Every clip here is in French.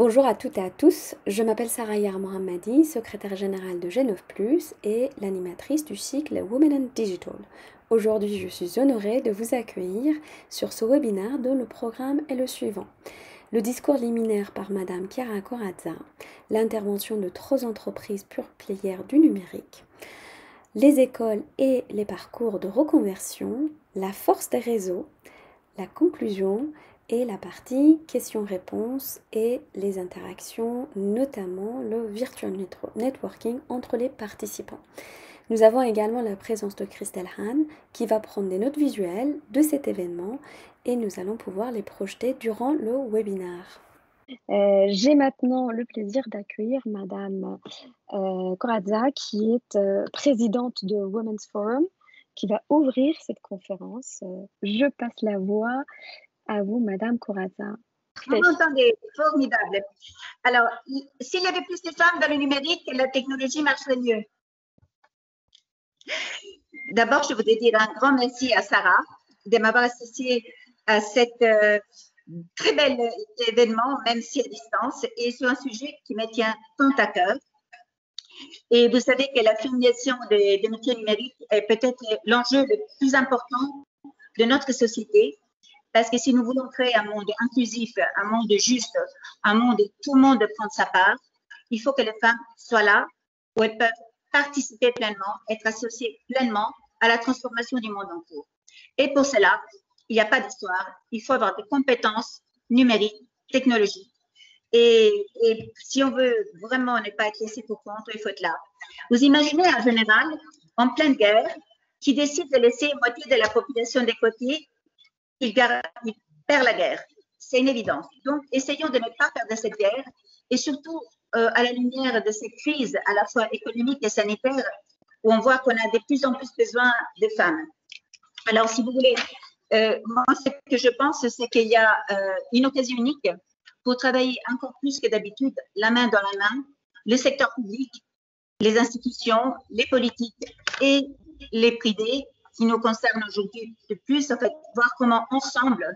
Bonjour à toutes et à tous, je m'appelle Saraya Mohammadi, secrétaire générale de G9+, et l'animatrice du cycle Women in Digital. Aujourd'hui, je suis honorée de vous accueillir sur ce webinaire dont le programme est le suivant. Le discours liminaire par Madame Chiara Corazza, l'intervention de 3 entreprises pure players du numérique, les écoles et les parcours de reconversion, la force des réseaux, la conclusion et la partie questions-réponses et les interactions, notamment le virtual networking entre les participants. Nous avons également la présence de Christelle Hahn qui va prendre des notes visuelles de cet événement et nous allons pouvoir les projeter durant le webinaire. J'ai maintenant le plaisir d'accueillir Madame Corazza, qui est présidente de Women's Forum, qui va ouvrir cette conférence. Je passe la voix à vous, Madame Corazza. Vous m'entendez? Formidable. Alors, s'il y avait plus de femmes dans le numérique, la technologie marcherait mieux. D'abord, je voudrais dire un grand merci à Sarah de m'avoir associée à cet très bel événement, même si à distance, et sur un sujet qui me tient tant à cœur. Et vous savez que la féminisation des métiers numériques est peut-être l'enjeu le plus important de notre société, parce que si nous voulons créer un monde inclusif, un monde juste, un monde où tout le monde prend sa part, il faut que les femmes soient là, où elles peuvent participer pleinement, être associées pleinement à la transformation du monde en cours. Et pour cela, il n'y a pas d'histoire, il faut avoir des compétences numériques, technologiques. Et si on veut vraiment ne pas être laissé pour compte, il faut être là. Vous imaginez un général en pleine guerre qui décide de laisser moitié de la population de côté, il perd la guerre. C'est une évidence. Donc, essayons de ne pas perdre cette guerre et surtout à la lumière de cette crise à la fois économique et sanitaire où on voit qu'on a de plus en plus besoin de femmes. Alors, si vous voulez, moi, ce que je pense, c'est qu'il y a une occasion unique pour travailler encore plus que d'habitude, la main dans la main, le secteur public, les institutions, les politiques et les privés qui nous concernent aujourd'hui de plus, en fait, voir comment ensemble,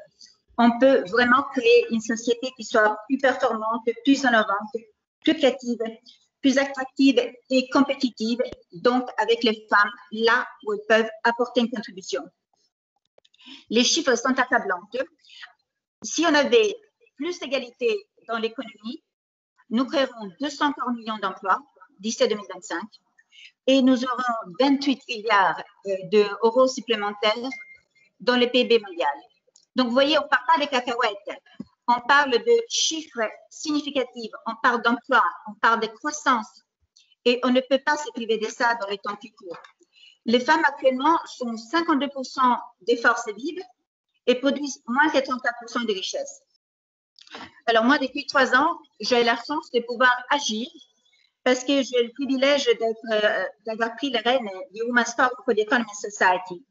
on peut vraiment créer une société qui soit plus performante, plus innovante, plus créative, plus attractive et compétitive, donc avec les femmes là où elles peuvent apporter une contribution. Les chiffres sont accablants. Si on avait plus d'égalité dans l'économie, nous créerons 240 millions d'emplois d'ici 2025 et nous aurons 28 milliards d'euros supplémentaires dans le PIB mondial. Donc, vous voyez, on ne parle pas des cacahuètes, on parle de chiffres significatifs, on parle d'emploi, on parle de croissance et on ne peut pas se priver de ça dans les temps qui courent. Les femmes actuellement sont 52% des forces vives et produisent moins que 34% des richesses. Alors moi, depuis 3 ans, j'ai la chance de pouvoir agir parce que j'ai le privilège d'avoir pris les rênes du Women's Forum for the Economic Society,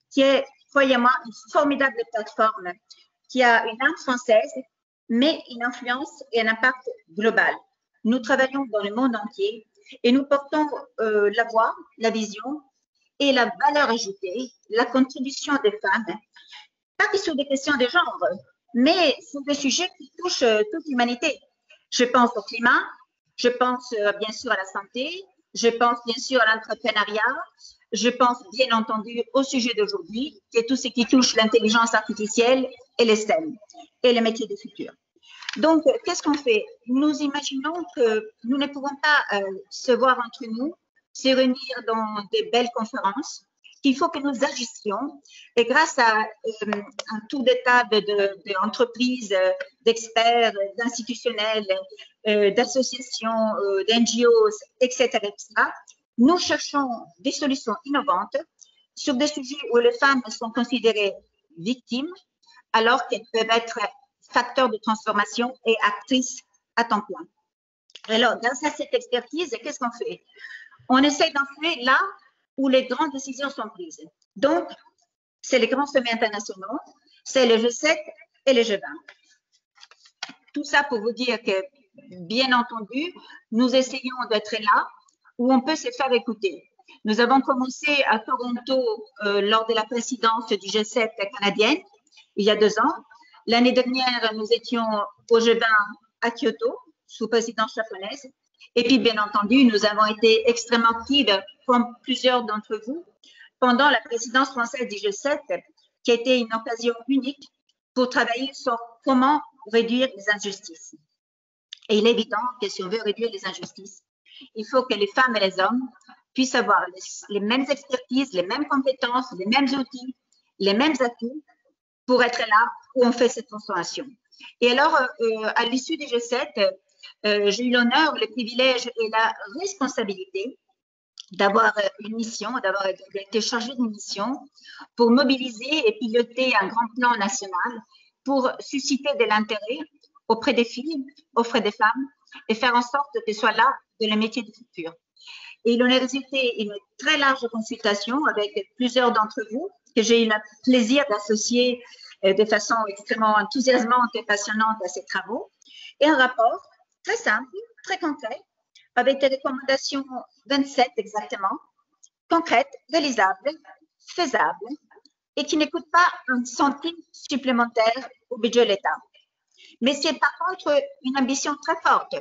qui est, croyez-moi, une formidable plateforme qui a une âme française, mais une influence et un impact global. Nous travaillons dans le monde entier et nous portons la voix, la vision et la valeur ajoutée, la contribution des femmes, pas que sur des questions de genre, mais sur des sujets qui touchent toute l'humanité. Je pense au climat, je pense bien sûr à la santé, je pense bien sûr à l'entrepreneuriat, je pense bien entendu au sujet d'aujourd'hui, qui est tout ce qui touche l'intelligence artificielle et les STEM, et les métiers du futur. Donc, qu'est-ce qu'on fait? Nous imaginons que nous ne pouvons pas se voir entre nous, se réunir dans des belles conférences, qu'il faut que nous agissions et grâce à un tour de table d'entreprises, d'experts, d'institutionnels, d'associations, d'NGOs, etc., nous cherchons des solutions innovantes sur des sujets où les femmes sont considérées victimes alors qu'elles peuvent être facteurs de transformation et actrices à temps plein. Alors, grâce à cette expertise, qu'est-ce qu'on fait? On essaie d'influer là où les grandes décisions sont prises. Donc, c'est les grands sommets internationaux, c'est le G7 et le G20. Tout ça pour vous dire que, bien entendu, nous essayons d'être là où on peut se faire écouter. Nous avons commencé à Toronto lors de la présidence du G7 canadienne, il y a 2 ans. L'année dernière, nous étions au G20 à Kyoto sous présidence japonaise. Et puis, bien entendu, nous avons été extrêmement actives, comme plusieurs d'entre vous, pendant la présidence française du G7, qui a été une occasion unique pour travailler sur comment réduire les injustices. Et il est évident que si on veut réduire les injustices, il faut que les femmes et les hommes puissent avoir les mêmes expertises, les mêmes compétences, les mêmes outils, les mêmes atouts pour être là où on fait cette transformation. Et alors, à l'issue du G7, j'ai eu l'honneur, le privilège et la responsabilité d'avoir une mission, d'avoir été chargée d'une mission pour mobiliser et piloter un grand plan national pour susciter de l'intérêt auprès des filles, auprès des femmes et faire en sorte qu'elles soient là de le métier du futur. Et il en est résulté une très large consultation avec plusieurs d'entre vous que j'ai eu le plaisir d'associer de façon extrêmement enthousiasmante et passionnante à ces travaux, et un rapport très simple, très concret, avec des recommandations 27 exactement, concrètes, réalisables, faisables, et qui ne coûtent pas un centime supplémentaire au budget de l'État. Mais c'est par contre une ambition très forte.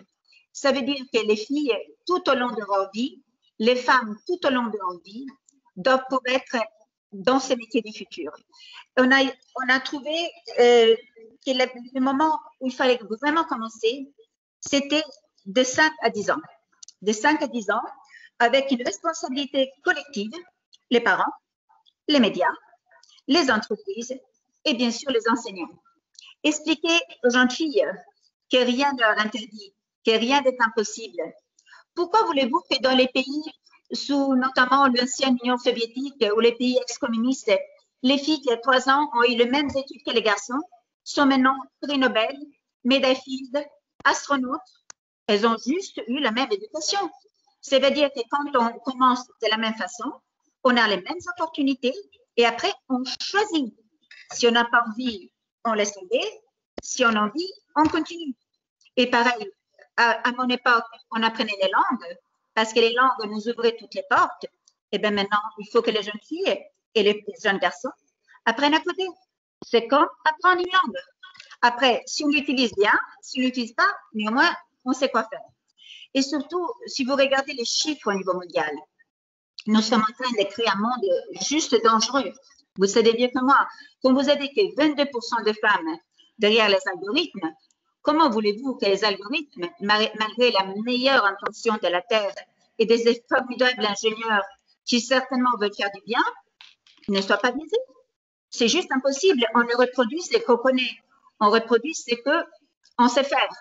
Ça veut dire que les filles, tout au long de leur vie, les femmes, tout au long de leur vie, doivent pouvoir être dans ces métiers du futur. On a trouvé que le moment où il fallait vraiment commencer, c'était de 5 à 10 ans. De 5 à 10 ans, avec une responsabilité collective, les parents, les médias, les entreprises et bien sûr les enseignants. Expliquer aux jeunes filles que rien ne leur interdit, que rien n'est impossible. Pourquoi voulez-vous que dans les pays sous notamment l'ancienne Union soviétique ou les pays ex-communistes, les filles qui à 3 ans ont eu les mêmes études que les garçons sont maintenant prix Nobel, médailles Fields, astronautes? Elles ont juste eu la même éducation. Ça veut dire que quand on commence de la même façon, on a les mêmes opportunités et après on choisit. Si on n'a pas envie, on laisse tomber. Si on a envie, on continue. Et pareil, à mon époque, on apprenait les langues parce que les langues nous ouvraient toutes les portes. Et bien maintenant, il faut que les jeunes filles et les jeunes garçons apprennent à coder. C'est comme apprendre une langue. Après, si on l'utilise bien, si on l'utilise pas, néanmoins, on sait quoi faire. Et surtout, si vous regardez les chiffres au niveau mondial, nous sommes en train de créer un monde juste dangereux. Vous savez bien que moi, quand vous avez que 22% de femmes derrière les algorithmes, comment voulez-vous que les algorithmes, malgré la meilleure intention de la Terre et des formidables ingénieurs qui certainement veulent faire du bien, ne soient pas biaisés? C'est juste impossible. On ne reproduit ce qu'on connaît. On reproduit ce qu'on sait faire.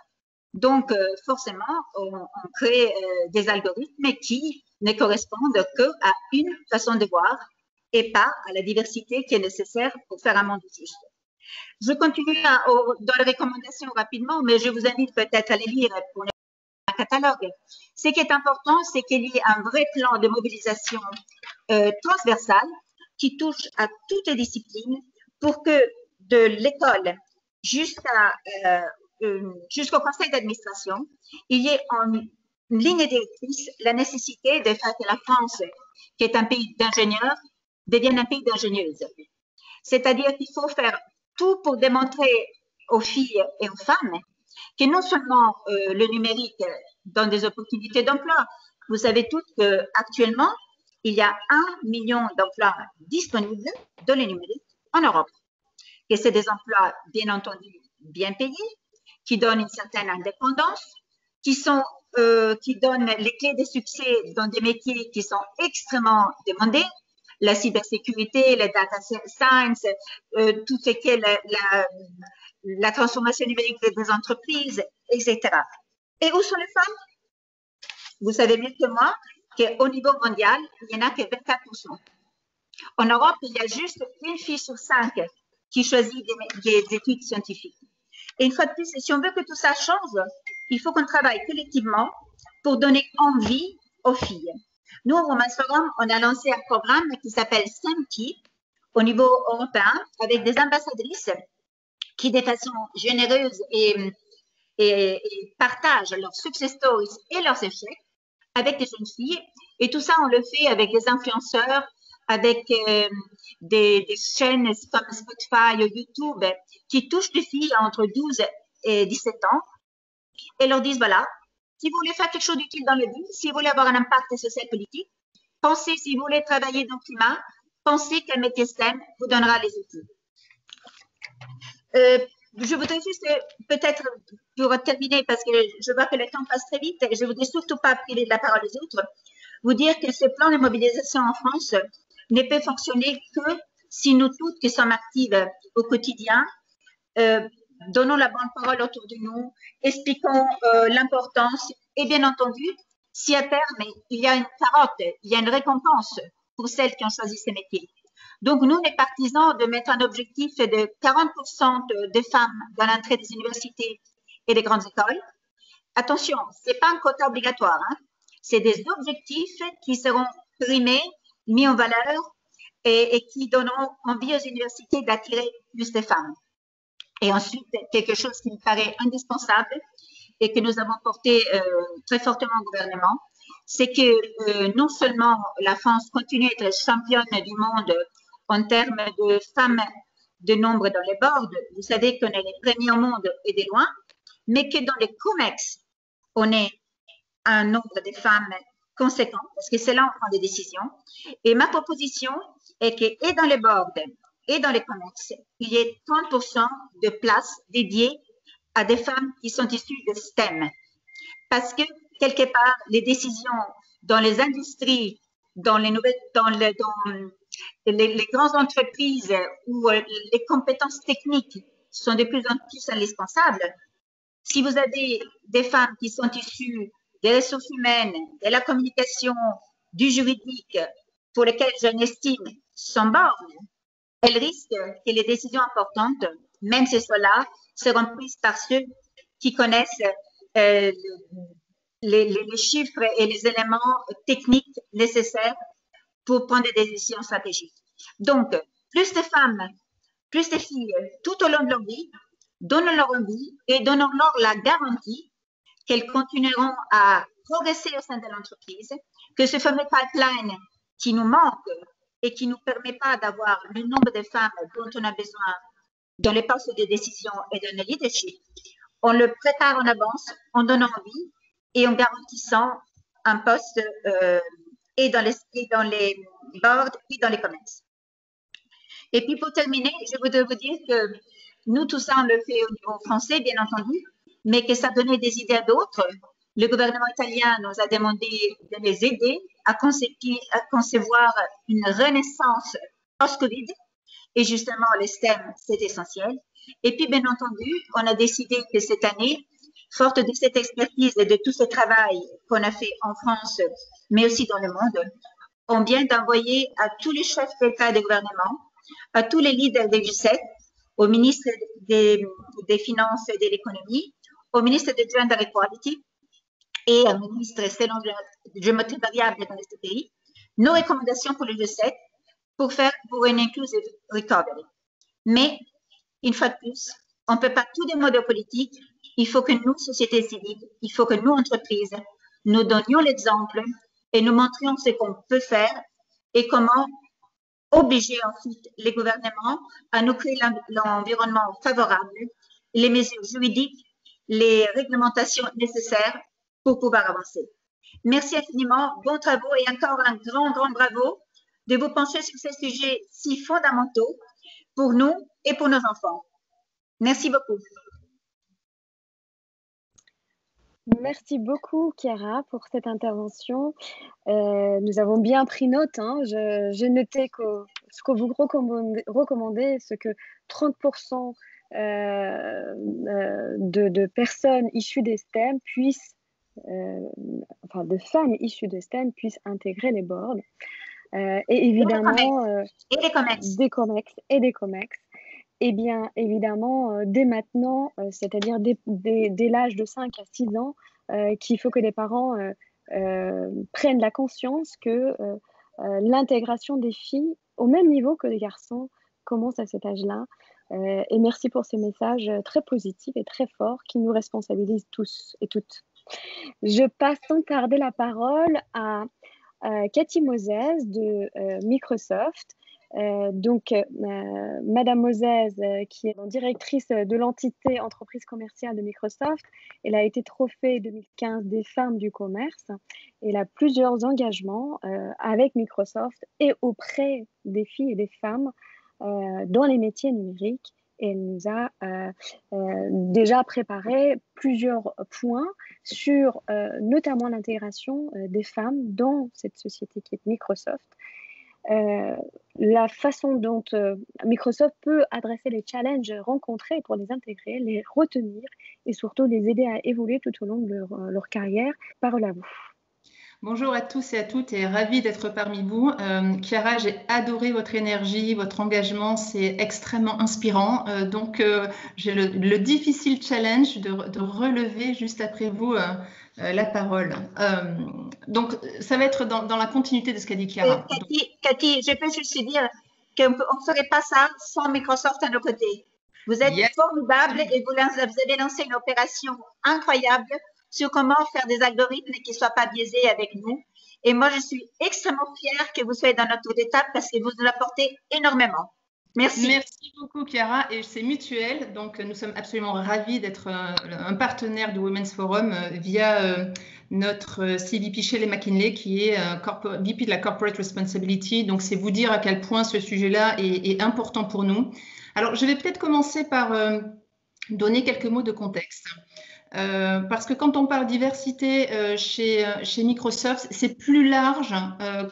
Donc, forcément, on crée des algorithmes qui ne correspondent qu'à une façon de voir et pas à la diversité qui est nécessaire pour faire un monde juste. Je continue dans les recommandations rapidement, mais je vous invite peut-être à les lire pour un catalogue. Ce qui est important, c'est qu'il y ait un vrai plan de mobilisation transversale qui touche à toutes les disciplines pour que de l'école jusqu'au conseil d'administration, il y ait en ligne directrice la nécessité de faire que la France, qui est un pays d'ingénieurs, devienne un pays d'ingénieuses. C'est-à-dire qu'il faut faire tout pour démontrer aux filles et aux femmes que non seulement le numérique donne des opportunités d'emploi, vous savez toutes qu'actuellement, il y a 1 million d'emplois disponibles dans le numérique en Europe. Et c'est des emplois, bien entendu, bien payés, qui donnent une certaine indépendance, qui donnent les clés de succès dans des métiers qui sont extrêmement demandés, la cybersécurité, le data science, tout ce qui est la transformation numérique des entreprises, etc. Et où sont les femmes? Vous savez mieux que moi qu'au niveau mondial, il n'y en a que 24%. En Europe, il y a juste une fille sur 5 qui choisit des études scientifiques. Et une fois de plus, si on veut que tout ça change, il faut qu'on travaille collectivement pour donner envie aux filles. Nous, au Women's Forum, on a lancé un programme qui s'appelle SEMKI au niveau européen avec des ambassadrices qui, de façon généreuse et partagent leurs success stories et leurs échecs avec des jeunes filles. Et tout ça, on le fait avec des influenceurs, avec des chaînes comme Spotify ou YouTube qui touchent des filles entre 12 et 17 ans et leur disent, voilà, si vous voulez faire quelque chose d'utile dans la vie, si vous voulez avoir un impact social politique, pensez, si vous voulez travailler dans le climat, pensez qu'un métier STEM vous donnera les outils. Je voudrais juste, peut-être, pour terminer, parce que je vois que le temps passe très vite, je voudrais surtout pas priver de la parole aux autres, vous dire que ce plan de mobilisation en France ne peut fonctionner que si nous toutes qui sommes actives au quotidien, donnons la bonne parole autour de nous, expliquons l'importance et bien entendu, si à terme il y a une carotte, il y a une récompense pour celles qui ont choisi ces métiers. Donc, nous, les partisans de mettre un objectif de 40% de femmes dans l'entrée des universités et des grandes écoles. Attention, ce n'est pas un quota obligatoire, hein. C'est des objectifs qui seront primés, mis en valeur et qui donneront envie aux universités d'attirer plus de femmes. Et ensuite, quelque chose qui me paraît indispensable et que nous avons porté très fortement au gouvernement, c'est que non seulement la France continue à être championne du monde en termes de femmes de nombre dans les boards, vous savez qu'on est les premiers au monde et de loin, mais que dans les COMEX, on est un nombre de femmes conséquent, parce que c'est là où on prend des décisions. Et ma proposition est que, et dans les boards et dans les COMEX, il y ait 30% de places dédiées à des femmes qui sont issues de STEM. Parce que, quelque part, les décisions dans les industries, dans les nouvelles, dans les grandes entreprises où les compétences techniques sont de plus en plus indispensables, si vous avez des femmes qui sont issues des ressources humaines, de la communication, du juridique, pour lesquelles j'en estime sont bornes, elles risquent que les décisions importantes, même si ce soit là, seront prises par ceux qui connaissent les chiffres et les éléments techniques nécessaires pour prendre des décisions stratégiques. Donc, plus de femmes, plus de filles, tout au long de leur vie, donnons-leur envie et donnons-leur la garantie qu'elles continueront à progresser au sein de l'entreprise, que ce fameux pipeline qui nous manque et qui ne nous permet pas d'avoir le nombre de femmes dont on a besoin dans les postes de décision et dans le leadership, on le prépare en avance, en donnant envie et en garantissant un poste et dans les boards et dans les commerces. Et puis pour terminer, je voudrais vous dire que nous, tout ça, on le fait au niveau français, bien entendu, mais que ça donnait des idées à d'autres. Le gouvernement italien nous a demandé de les aider à concevoir une renaissance post-Covid. Et justement, les STEM, c'est essentiel. Et puis, bien entendu, on a décidé que cette année, forte de cette expertise et de tout ce travail qu'on a fait en France, mais aussi dans le monde, on vient d'envoyer à tous les chefs d'État et de gouvernement, à tous les leaders des G7, au ministre des Finances et de l'Économie, au ministre de Gender Equality et au ministre selon de géométrie variable dans ce pays, nos recommandations pour le G7 pour une inclusive recovery. Mais, une fois de plus, on ne peut pas tout démoder politique. Il faut que nous, société civile, il faut que nous, entreprises, nous donnions l'exemple et nous montrions ce qu'on peut faire et comment obliger ensuite les gouvernements à nous créer l'environnement favorable, les mesures juridiques, les réglementations nécessaires pour pouvoir avancer. Merci infiniment, bons travaux et encore un grand bravo de vous pencher sur ces sujets si fondamentaux pour nous et pour nos enfants. Merci beaucoup. Merci beaucoup, Chiara, pour cette intervention. Nous avons bien pris note. Hein. J'ai noté que ce que vous recommandez, c'est que 30% de personnes issues des STEM puissent, enfin de femmes issues des STEM puissent intégrer les boards. Et évidemment, des COMEX. Eh bien, évidemment, dès maintenant, c'est-à-dire dès l'âge de 5 à 6 ans, qu'il faut que les parents prennent la conscience que l'intégration des filles au même niveau que les garçons commence à cet âge-là. Et merci pour ces messages très positifs et très forts qui nous responsabilisent tous et toutes. Je passe sans tarder la parole à Cathy Moses de Microsoft Madame Moses, qui est directrice de l'entité entreprise commerciale de Microsoft, elle a été trophée 2015 des femmes du commerce. Elle a plusieurs engagements avec Microsoft et auprès des filles et des femmes dans les métiers numériques. Elle nous a déjà préparé plusieurs points sur notamment l'intégration des femmes dans cette société qui est Microsoft. La façon dont Microsoft peut adresser les challenges rencontrés pour les intégrer, les retenir et surtout les aider à évoluer tout au long de leur carrière. Parole à vous. Bonjour à tous et à toutes et ravie d'être parmi vous. Chiara, j'ai adoré votre énergie, votre engagement, c'est extrêmement inspirant. J'ai le difficile challenge de relever juste après vous la parole. Donc, ça va être dans la continuité de ce qu'a dit Chiara. Cathy, je peux juste dire qu'on ne ferait pas ça sans Microsoft à nos côtés. Vous êtes formidables et vous avez lancé une opération incroyable sur comment faire des algorithmes qui ne soient pas biaisés avec nous. Et moi, je suis extrêmement fière que vous soyez dans notre étape parce que vous nous apportez énormément. Merci. Merci beaucoup, Chiara. Et c'est mutuel. Donc, nous sommes absolument ravis d'être un partenaire du Women's Forum via notre CVP Shelley McKinley, qui est VP de la Corporate Responsibility. Donc, c'est vous dire à quel point ce sujet-là est important pour nous. Alors, je vais peut-être commencer par donner quelques mots de contexte. Parce que quand on parle diversité chez Microsoft, c'est plus large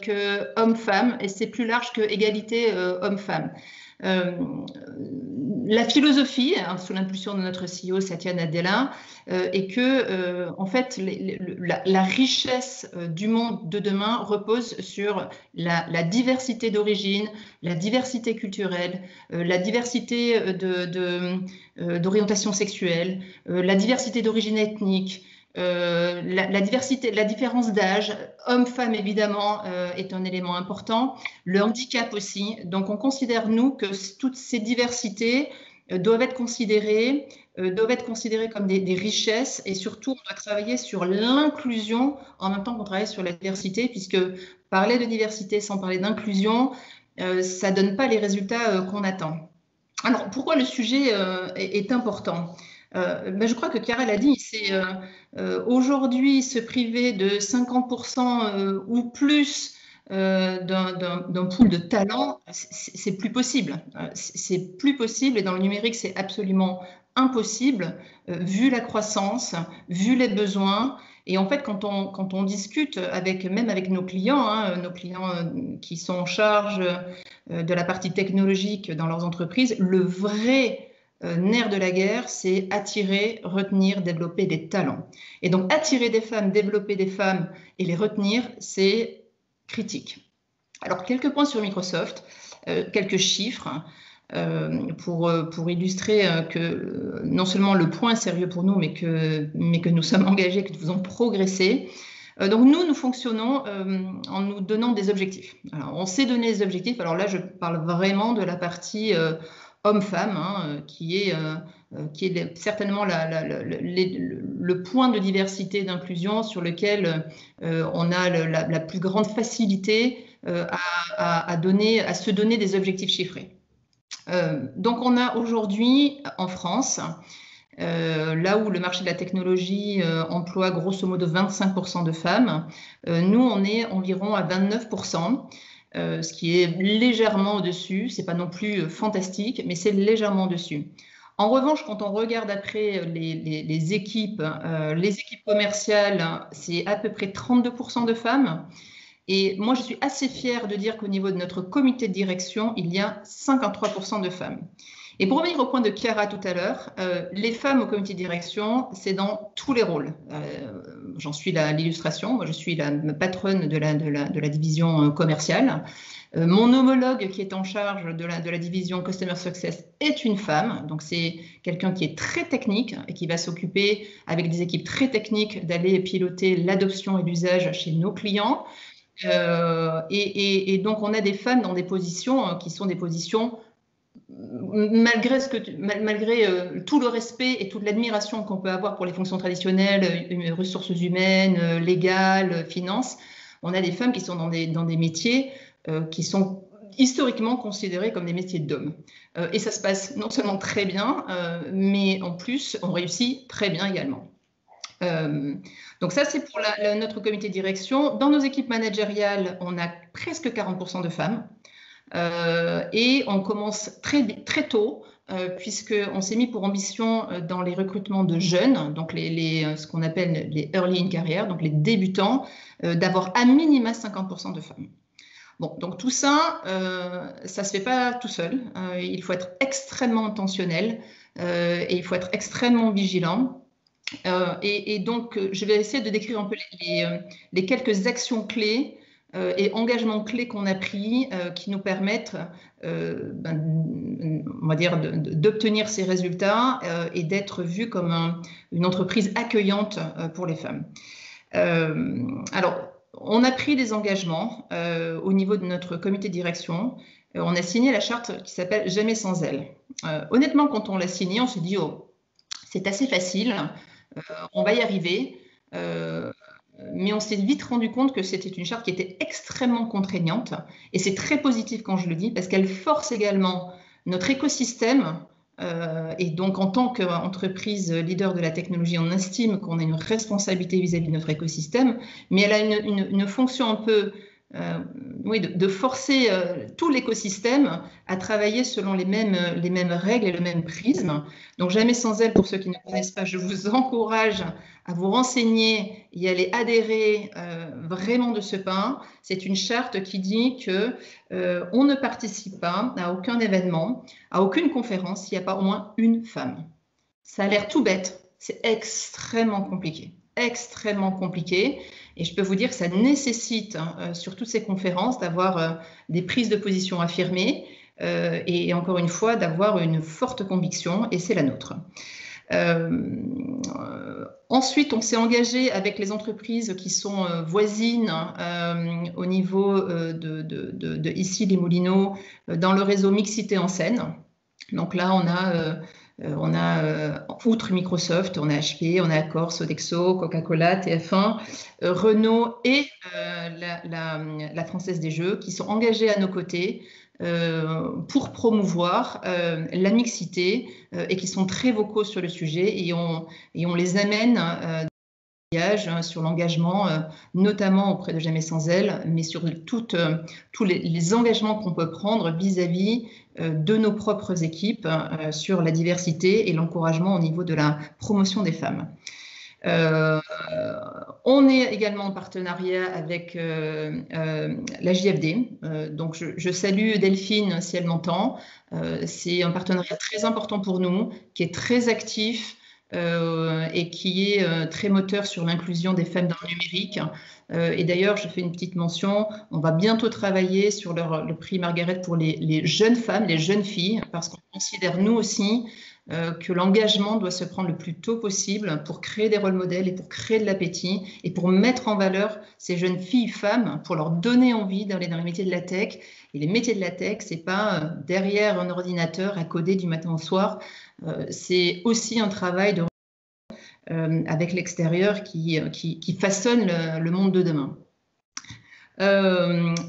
que homme-femme et c'est plus large que égalité homme-femme. La philosophie, sous l'impulsion de notre CEO Satya Nadella, est que en fait la richesse du monde de demain repose sur la diversité d'origine, la diversité culturelle, la diversité d'orientation sexuelle, la diversité d'origine ethnique, la différence d'âge, homme-femme évidemment est un élément important, le handicap aussi. Donc on considère, nous, que toutes ces diversités doivent être considérées comme des richesses et surtout on doit travailler sur l'inclusion en même temps qu'on travaille sur la diversité, puisque parler de diversité sans parler d'inclusion, ça ne donne pas les résultats qu'on attend. Alors pourquoi le sujet est important ? Je crois que Chiara l'a dit, c'est aujourd'hui se priver de 50% ou plus d'un pool de talent, c'est plus possible. C'est plus possible et dans le numérique, c'est absolument impossible vu la croissance, vu les besoins. Et en fait, quand on discute même avec nos clients qui sont en charge de la partie technologique dans leurs entreprises, le vrai nerf de la guerre, c'est attirer, retenir, développer des talents. Et donc, attirer des femmes, développer des femmes et les retenir, c'est critique. Alors, quelques points sur Microsoft, quelques chiffres pour illustrer que non seulement le point est sérieux pour nous, mais que nous sommes engagés, que nous faisons progresser. Donc, nous fonctionnons en nous donnant des objectifs. Alors, on s'est donné des objectifs. Alors là, je parle vraiment de la partie homme-femme, qui est certainement le point de diversité et d'inclusion sur lequel on a la plus grande facilité à se donner des objectifs chiffrés. Donc on a aujourd'hui en France, là où le marché de la technologie emploie grosso modo 25% de femmes, nous on est environ à 29%. Ce qui est légèrement au-dessus, c'est pas non plus fantastique, mais c'est légèrement au-dessus. En revanche, quand on regarde après les équipes commerciales, c'est à peu près 32% de femmes. Et moi, je suis assez fière de dire qu'au niveau de notre comité de direction, il y a 53% de femmes. Et pour revenir au point de Chiara tout à l'heure, les femmes au comité de direction, c'est dans tous les rôles. J'en suis l'illustration. Moi, je suis la patronne de la division commerciale. Mon homologue qui est en charge de la division Customer Success est une femme. Donc, c'est quelqu'un qui est très technique et qui va s'occuper avec des équipes très techniques d'aller piloter l'adoption et l'usage chez nos clients. Et donc, on a des femmes dans des positions qui sont des positions malgré tout le respect et toute l'admiration qu'on peut avoir pour les fonctions traditionnelles, ressources humaines, légales, finances, on a des femmes qui sont dans des métiers qui sont historiquement considérés comme des métiers d'hommes. Et ça se passe non seulement très bien, mais en plus, on réussit très bien également. Donc ça, c'est pour notre comité de direction. Dans nos équipes managériales, on a presque 40% de femmes. Et on commence très tôt, puisqu'on s'est mis pour ambition dans les recrutements de jeunes, donc ce qu'on appelle les early in career, donc les débutants, d'avoir à minima 50% de femmes. Bon, donc tout ça, ça ne se fait pas tout seul. Il faut être extrêmement intentionnel et il faut être extrêmement vigilant. Et donc, je vais essayer de décrire un peu les quelques actions clés et engagements clés qu'on a pris qui nous permettent, on va dire, d'obtenir ces résultats et d'être vus comme une entreprise accueillante pour les femmes. Alors, on a pris des engagements au niveau de notre comité de direction. On a signé la charte qui s'appelle « Jamais sans elle ». Honnêtement, quand on l'a signée, on s'est dit « Oh, c'est assez facile, on va y arriver ». Mais on s'est vite rendu compte que c'était une charte qui était extrêmement contraignante. Et c'est très positif quand je le dis, parce qu'elle force également notre écosystème. Et donc, en tant qu'entreprise leader de la technologie, on estime qu'on a une responsabilité vis-à-vis de notre écosystème. Mais elle a une fonction un peu de forcer tout l'écosystème à travailler selon les mêmes règles et le même prisme. Donc, Jamais sans elle, pour ceux qui ne connaissent pas, je vous encourage à vous renseigner et à aller adhérer vraiment de ce pas. C'est une charte qui dit qu'on ne participe pas à aucun événement, à aucune conférence s'il n'y a pas au moins une femme. Ça a l'air tout bête, c'est extrêmement compliqué. Extrêmement compliqué, et je peux vous dire que ça nécessite sur toutes ces conférences d'avoir des prises de position affirmées et encore une fois d'avoir une forte conviction, et c'est la nôtre. Ensuite, on s'est engagé avec les entreprises qui sont voisines au niveau de ici les Moulineaux dans le réseau Mixité en Seine. Donc là, on a outre Microsoft, on a HP, on a Accor, Sodexo, Coca-Cola, TF1, Renault et la Française des Jeux qui sont engagés à nos côtés pour promouvoir la mixité et qui sont très vocaux sur le sujet et on les amène sur l'engagement, notamment auprès de Jamais sans elle, mais sur tous les engagements qu'on peut prendre vis-à-vis de nos propres équipes sur la diversité et l'encouragement au niveau de la promotion des femmes. On est également en partenariat avec la JFD, donc je salue Delphine si elle m'entend. C'est un partenariat très important pour nous, qui est très actif, et qui est très moteur sur l'inclusion des femmes dans le numérique. Et d'ailleurs, je fais une petite mention, on va bientôt travailler sur le prix Margaret pour les jeunes femmes, les jeunes filles, parce qu'on considère nous aussi que l'engagement doit se prendre le plus tôt possible pour créer des rôles modèles et pour créer de l'appétit et pour mettre en valeur ces jeunes filles, femmes, pour leur donner envie d'aller dans les métiers de la tech. Et les métiers de la tech, c'est pas derrière un ordinateur à coder du matin au soir, c'est aussi un travail avec l'extérieur qui façonne le monde de demain.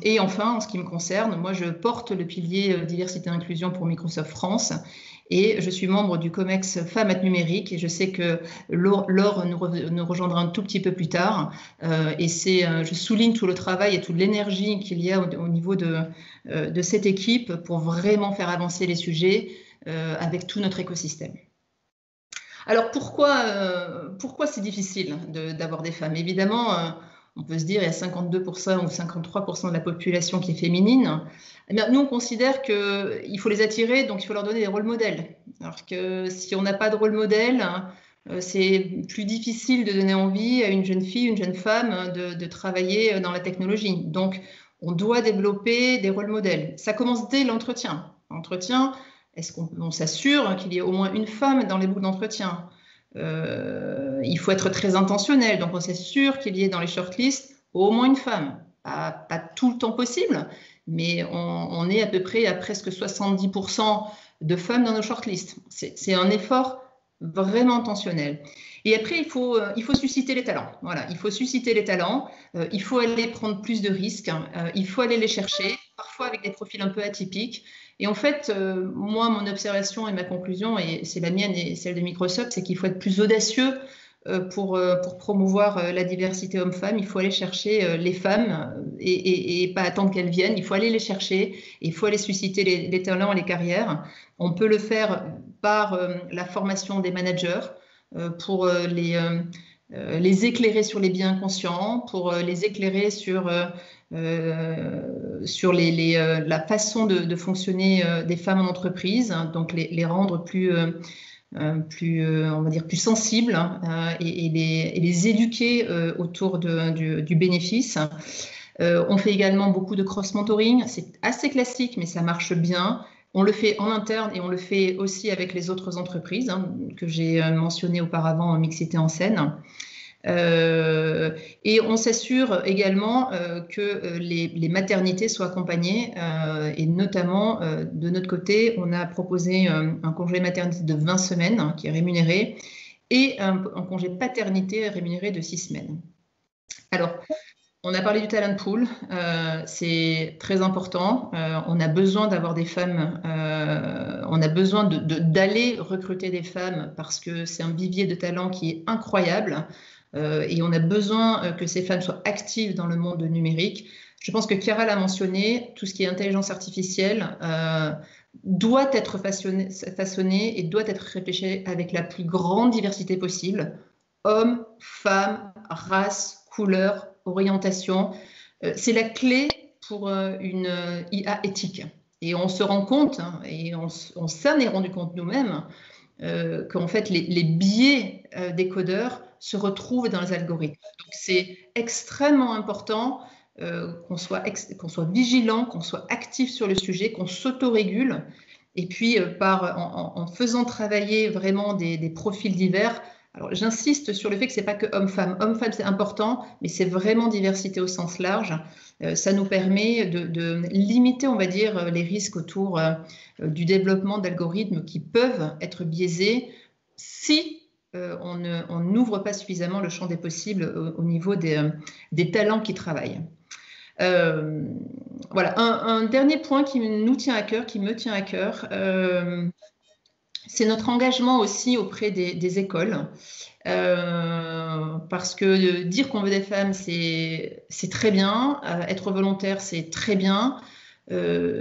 Et enfin, en ce qui me concerne, moi je porte le pilier diversité et inclusion pour Microsoft France et je suis membre du COMEX Femmes at Numérique et je sais que Laure nous rejoindra un tout petit peu plus tard et je souligne tout le travail et toute l'énergie qu'il y a au niveau de cette équipe pour vraiment faire avancer les sujets avec tout notre écosystème. Alors pourquoi c'est difficile d'avoir des femmes? Évidemment, on peut se dire qu'il y a 52% ou 53% de la population qui est féminine. Eh bien, nous, on considère qu'il faut les attirer, donc il faut leur donner des rôles modèles. Alors que si on n'a pas de rôle modèle, c'est plus difficile de donner envie à une jeune fille, une jeune femme de travailler dans la technologie. Donc, on doit développer des rôles modèles. Ça commence dès l'entretien. L'entretien, est-ce qu'on s'assure qu'il y ait au moins une femme dans les boucles d'entretien? Il faut être très intentionnel, donc on s'assure qu'il y ait dans les shortlists au moins une femme. Pas tout le temps possible, mais on est à peu près à presque 70% de femmes dans nos shortlists. C'est un effort vraiment intentionnel. Et après, il faut susciter les talents. Voilà, il faut susciter les talents, il faut aller prendre plus de risques, il faut aller les chercher, parfois avec des profils un peu atypiques. Et en fait, moi, mon observation et ma conclusion, et c'est la mienne et celle de Microsoft, c'est qu'il faut être plus audacieux pour promouvoir la diversité homme-femme. Il faut aller chercher les femmes et pas attendre qu'elles viennent. Il faut aller les chercher, il faut aller susciter les talents et les carrières. On peut le faire par la formation des managers, pour les éclairer sur les biais inconscients, pour les éclairer sur la façon de fonctionner des femmes en entreprise, hein, donc les rendre plus on va dire plus sensibles, hein, et les éduquer autour du bénéfice. On fait également beaucoup de cross-mentoring. C'est assez classique, mais ça marche bien. On le fait en interne et on le fait aussi avec les autres entreprises, hein, que j'ai mentionnées auparavant en mixité en scène. Et on s'assure également que les maternités soient accompagnées, et notamment de notre côté, on a proposé un congé maternité de 20 semaines, hein, qui est rémunéré, et un congé paternité rémunéré de 6 semaines. Alors, on a parlé du talent pool, c'est très important. On a besoin d'avoir des femmes, on a besoin d'aller recruter des femmes parce que c'est un vivier de talent qui est incroyable, et on a besoin que ces femmes soient actives dans le monde numérique. Je pense que Chiara l'a mentionné, tout ce qui est intelligence artificielle doit être façonné et doit être réfléchi avec la plus grande diversité possible. Hommes, femmes, races, couleurs, orientation. C'est la clé pour une IA éthique. Et on se rend compte, hein, et on s'en est rendu compte nous-mêmes, qu'en fait les biais des codeurs se retrouvent dans les algorithmes. Donc c'est extrêmement important qu'on soit vigilant, qu'on soit actif sur le sujet, qu'on s'autorégule. Et puis en faisant travailler vraiment des profils divers. Alors, j'insiste sur le fait que ce n'est pas que homme-femme. Homme-femme, c'est important, mais c'est vraiment diversité au sens large. Ça nous permet de limiter, on va dire, les risques autour du développement d'algorithmes qui peuvent être biaisés si on n'ouvre pas suffisamment le champ des possibles au niveau des talents qui travaillent. Voilà, un dernier point qui me tient à cœur, c'est notre engagement aussi auprès des écoles, parce que dire qu'on veut des femmes, c'est très bien, être volontaire, c'est très bien,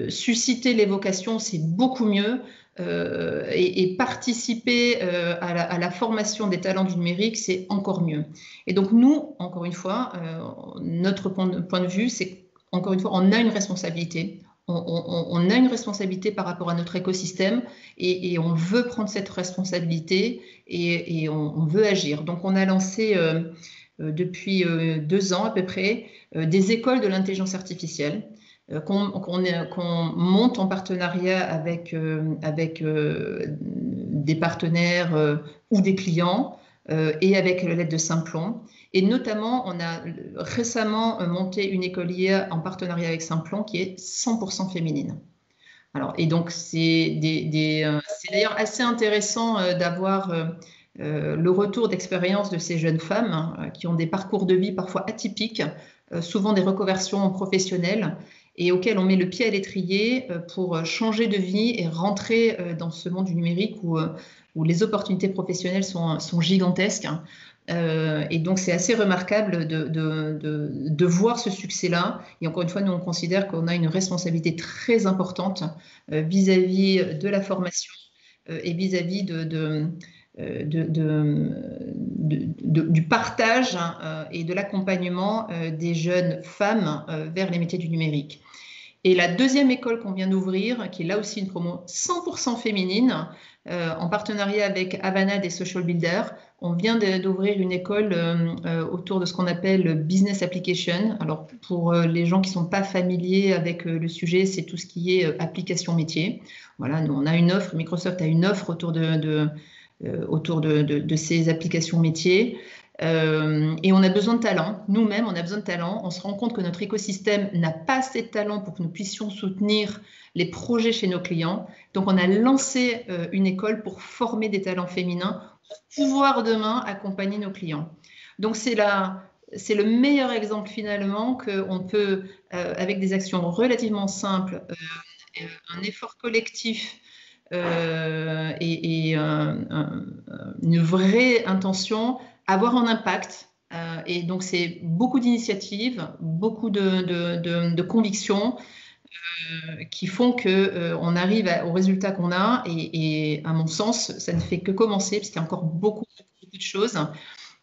susciter les vocations, c'est beaucoup mieux, et participer à la formation des talents du numérique, c'est encore mieux. Et donc nous, encore une fois, notre point de vue, c'est encore une fois, on a une responsabilité. On a une responsabilité par rapport à notre écosystème et on veut prendre cette responsabilité et on veut agir. Donc, on a lancé depuis 2 ans à peu près des écoles de l'intelligence artificielle qu'on monte en partenariat avec des partenaires ou des clients et avec l'aide de Simplon. Et notamment, on a récemment monté une école IA en partenariat avec Simplon qui est 100% féminine. Alors, et donc, c'est d'ailleurs assez intéressant d'avoir le retour d'expérience de ces jeunes femmes qui ont des parcours de vie parfois atypiques, souvent des reconversions professionnelles, et auxquelles on met le pied à l'étrier pour changer de vie et rentrer dans ce monde du numérique où les opportunités professionnelles sont gigantesques. Et donc, c'est assez remarquable de voir ce succès-là. Et encore une fois, nous, on considère qu'on a une responsabilité très importante vis-à-vis de la formation et vis-à-vis du partage et de l'accompagnement des jeunes femmes vers les métiers du numérique. Et la deuxième école qu'on vient d'ouvrir, qui est là aussi une promo 100% féminine, en partenariat avec Havana des Social Builders, on vient d'ouvrir une école autour de ce qu'on appelle Business Application. Alors, pour les gens qui ne sont pas familiers avec le sujet, c'est tout ce qui est application métier. Voilà, nous, on a une offre, Microsoft a une offre autour de ces applications métiers. Et on a besoin de talent. Nous-mêmes, on a besoin de talent. On se rend compte que notre écosystème n'a pas assez de talent pour que nous puissions soutenir les projets chez nos clients. Donc, on a lancé une école pour former des talents féminins pour pouvoir demain accompagner nos clients. Donc, c'est le meilleur exemple finalement qu'on peut, avec des actions relativement simples, un effort collectif et une vraie intention, avoir un impact. Et donc, c'est beaucoup d'initiatives, beaucoup de convictions qui font qu'on arrive au résultat qu'on a. Et à mon sens, ça ne fait que commencer, parce qu'il y a encore beaucoup de choses.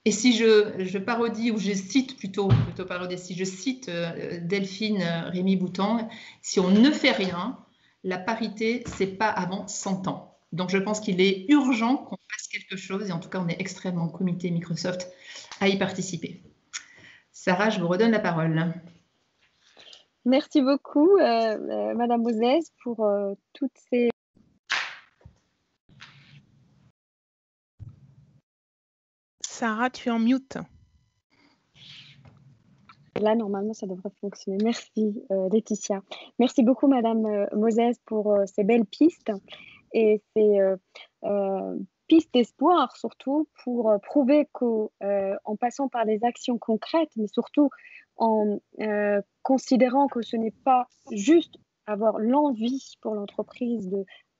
Et si je parodie, ou je cite plutôt parodie, si je cite Delphine Rémy-Boutang, si on ne fait rien, la parité, c'est pas avant 100 ans. Donc, je pense qu'il est urgent qu'on fasse quelque chose, et en tout cas, on est extrêmement comité Microsoft à y participer. Sarah, je vous redonne la parole. Merci beaucoup, Madame Moses, pour toutes ces... Sarah, tu es en mute. Là, normalement, ça devrait fonctionner. Merci, Laetitia. Merci beaucoup, Madame Moses, pour ces belles pistes et ces pistes d'espoir, surtout pour prouver qu'en passant par des actions concrètes, mais surtout en considérant que ce n'est pas juste avoir l'envie pour l'entreprise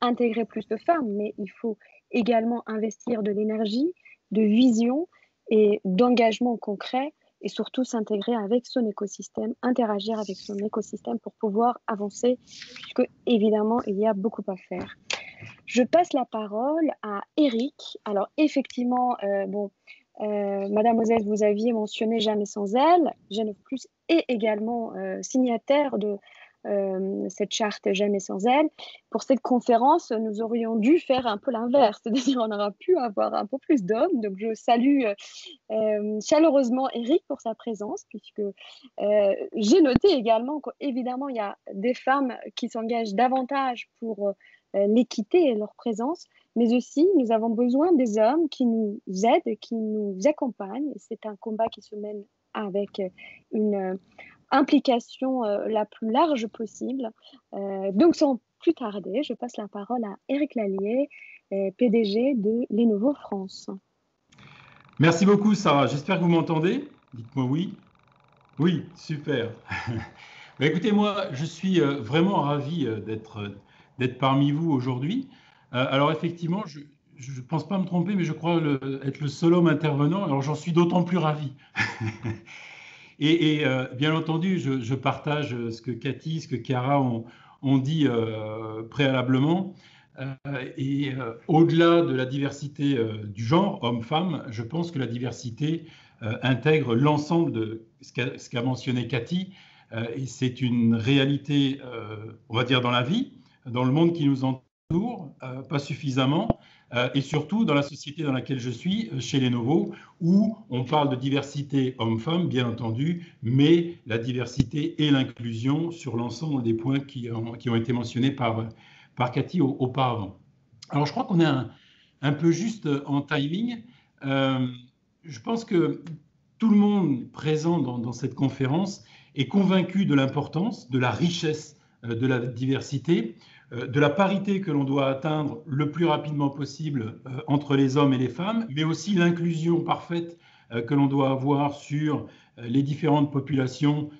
d'intégrer plus de femmes, mais il faut également investir de l'énergie, de vision et d'engagement concret, et surtout s'intégrer avec son écosystème, interagir avec son écosystème pour pouvoir avancer, puisque évidemment, il y a beaucoup à faire. Je passe la parole à Eric. Alors effectivement, Madame Moses, vous aviez mentionné Jamais sans elle. Genève Plus est également signataire de cette charte Jamais sans elle. Pour cette conférence, nous aurions dû faire un peu l'inverse, c'est-à-dire on aura pu avoir un peu plus d'hommes. Donc je salue chaleureusement Eric pour sa présence, puisque j'ai noté également qu'évidemment il y a des femmes qui s'engagent davantage pour l'équité et leur présence, mais aussi nous avons besoin des hommes qui nous aident, qui nous accompagnent. C'est un combat qui se mène avec une implication la plus large possible. Donc sans plus tarder, je passe la parole à Eric Lallier, PDG de Lenovo France. Merci beaucoup Sarah, j'espère que vous m'entendez. Dites-moi oui. Oui, super. Bah, écoutez, moi je suis vraiment ravi d'être parmi vous aujourd'hui. Alors effectivement, je ne pense pas me tromper, mais je crois être le seul homme intervenant, alors j'en suis d'autant plus ravi. Et bien entendu, je partage ce que Cathy, ce que Chiara ont dit préalablement. Au-delà de la diversité du genre, homme-femme, je pense que la diversité intègre l'ensemble de ce qu'a mentionné Cathy. Et c'est une réalité, on va dire, dans la vie, dans le monde qui nous entoure, pas suffisamment. Et surtout dans la société dans laquelle je suis, chez Lenovo, où on parle de diversité homme-femme, bien entendu, mais la diversité et l'inclusion sur l'ensemble des points qui ont été mentionnés par Cathy auparavant. Alors, je crois qu'on est un peu juste en timing. Je pense que tout le monde présent dans cette conférence est convaincu de l'importance, de la richesse de la diversité, de la parité que l'on doit atteindre le plus rapidement possible entre les hommes et les femmes, mais aussi l'inclusion parfaite que l'on doit avoir sur les différentes populations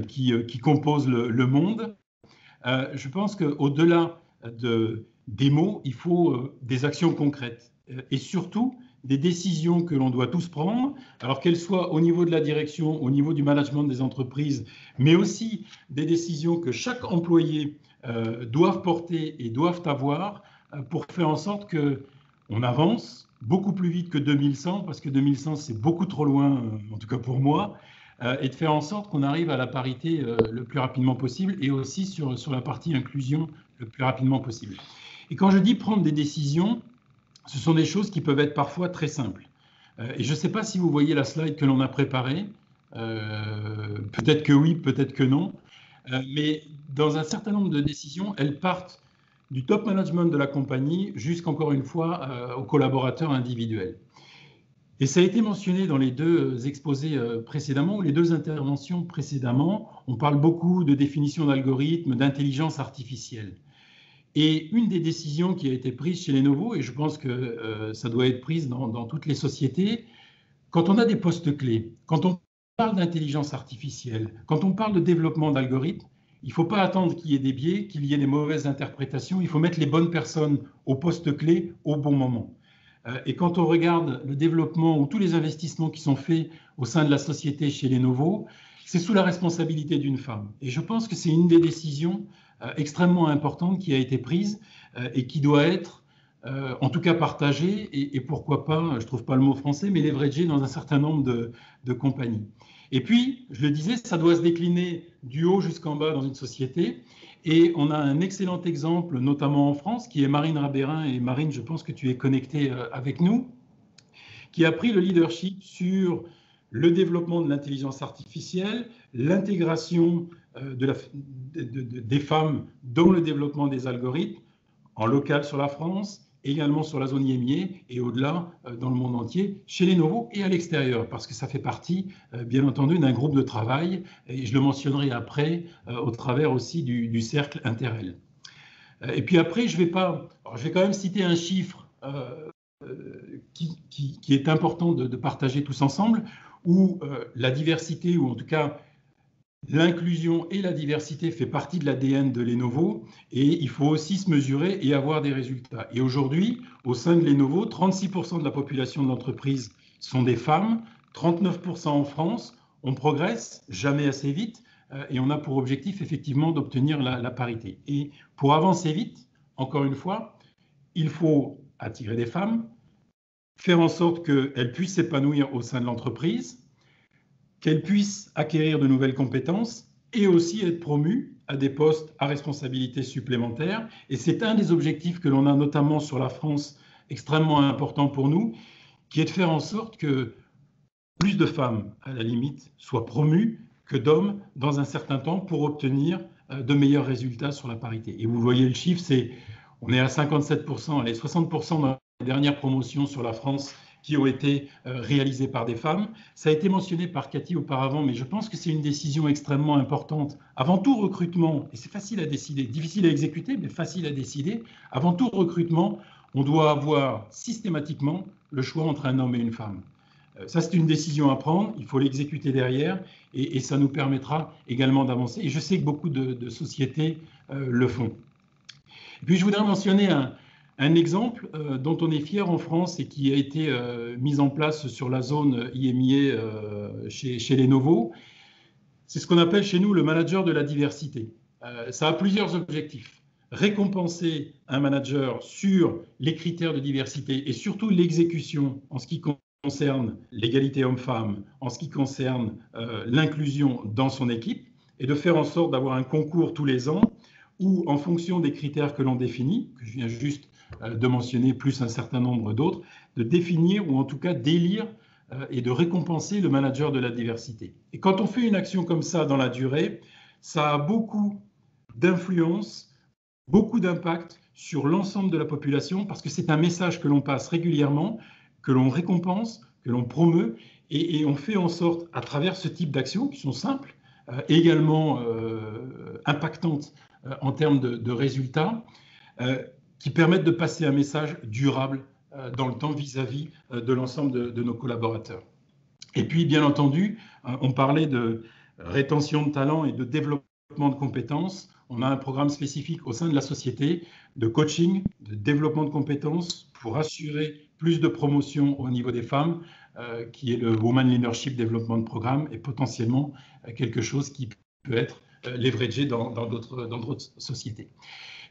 qui composent le monde. Je pense qu'au-delà des mots, il faut des actions concrètes et surtout des décisions que l'on doit tous prendre, alors qu'elles soient au niveau de la direction, au niveau du management des entreprises, mais aussi des décisions que chaque employé doivent porter et doivent avoir pour faire en sorte qu'on avance beaucoup plus vite que 2100, parce que 2100 c'est beaucoup trop loin, en tout cas pour moi, et de faire en sorte qu'on arrive à la parité le plus rapidement possible et aussi sur la partie inclusion le plus rapidement possible. Et quand je dis prendre des décisions, ce sont des choses qui peuvent être parfois très simples. Et je ne sais pas si vous voyez la slide que l'on a préparée. Peut-être que oui, peut-être que non. Mais dans un certain nombre de décisions, elles partent du top management de la compagnie jusqu'encore une fois aux collaborateurs individuels. Et ça a été mentionné dans les deux exposés précédemment, ou les deux interventions précédemment. On parle beaucoup de définition d'algorithmes, d'intelligence artificielle. Et une des décisions qui a été prise chez Lenovo, et je pense que ça doit être prise dans toutes les sociétés, quand on a des postes clés, quand on parle d'intelligence artificielle, quand on parle de développement d'algorithmes, il ne faut pas attendre qu'il y ait des biais, qu'il y ait des mauvaises interprétations, il faut mettre les bonnes personnes au poste clé au bon moment. Et quand on regarde le développement ou tous les investissements qui sont faits au sein de la société chez Lenovo, c'est sous la responsabilité d'une femme. Et je pense que c'est une des décisions extrêmement importantes qui a été prise et qui doit être en tout cas partagée et pourquoi pas, je ne trouve pas le mot français, mais leveragée dans un certain nombre de compagnies. Et puis, je le disais, ça doit se décliner du haut jusqu'en bas dans une société. Et on a un excellent exemple, notamment en France, qui est Marine Rabérin. Et Marine, je pense que tu es connectée avec nous, qui a pris le leadership sur le développement de l'intelligence artificielle, l'intégration des femmes dans le développement des algorithmes, en local sur la France, également sur la zone IMIA et au-delà dans le monde entier, chez Lenovo et à l'extérieur, parce que ça fait partie, bien entendu, d'un groupe de travail, et je le mentionnerai après, au travers aussi du cercle Interel. Et puis après, je vais quand même citer un chiffre qui est important de partager tous ensemble, où la diversité, ou en tout cas l'inclusion et la diversité fait partie de l'ADN de Lenovo et il faut aussi se mesurer et avoir des résultats. Et aujourd'hui, au sein de Lenovo, 36% de la population de l'entreprise sont des femmes, 39% en France. On progresse, jamais assez vite, et on a pour objectif effectivement d'obtenir la parité. Et pour avancer vite, encore une fois, il faut attirer des femmes, faire en sorte qu'elles puissent s'épanouir au sein de l'entreprise, qu'elles puissent acquérir de nouvelles compétences et aussi être promues à des postes à responsabilité supplémentaire. Et c'est un des objectifs que l'on a notamment sur la France, extrêmement important pour nous, qui est de faire en sorte que plus de femmes, à la limite, soient promues que d'hommes dans un certain temps pour obtenir de meilleurs résultats sur la parité. Et vous voyez le chiffre, on est à 57%, allez, 60% dans les dernières promotions sur la France qui ont été réalisées par des femmes. Ça a été mentionné par Cathy auparavant, mais je pense que c'est une décision extrêmement importante. Avant tout recrutement, et c'est facile à décider, difficile à exécuter, mais facile à décider, avant tout recrutement, on doit avoir systématiquement le choix entre un homme et une femme. Ça, c'est une décision à prendre, il faut l'exécuter derrière, et ça nous permettra également d'avancer. Et je sais que beaucoup de sociétés le font. Et puis, je voudrais mentionner un exemple dont on est fier en France et qui a été mis en place sur la zone IMIA chez Lenovo. C'est ce qu'on appelle chez nous le manager de la diversité. Ça a plusieurs objectifs. Récompenser un manager sur les critères de diversité et surtout l'exécution en ce qui concerne l'égalité homme-femme, en ce qui concerne l'inclusion dans son équipe, et de faire en sorte d'avoir un concours tous les ans où, en fonction des critères que l'on définit, que je viens juste de mentionner plus un certain nombre d'autres, de définir ou en tout cas d'élire et de récompenser le manager de la diversité. Et quand on fait une action comme ça dans la durée, ça a beaucoup d'influence, beaucoup d'impact sur l'ensemble de la population parce que c'est un message que l'on passe régulièrement, que l'on récompense, que l'on promeut et on fait en sorte, à travers ce type d'actions qui sont simples, également impactantes en termes de résultats, qui permettent de passer un message durable dans le temps vis-à-vis de l'ensemble de nos collaborateurs. Et puis, bien entendu, on parlait de rétention de talents et de développement de compétences. On a un programme spécifique au sein de la société de coaching, de développement de compétences pour assurer plus de promotion au niveau des femmes, qui est le Women Leadership Development Programme et potentiellement quelque chose qui peut être leveragé dans d'autres sociétés.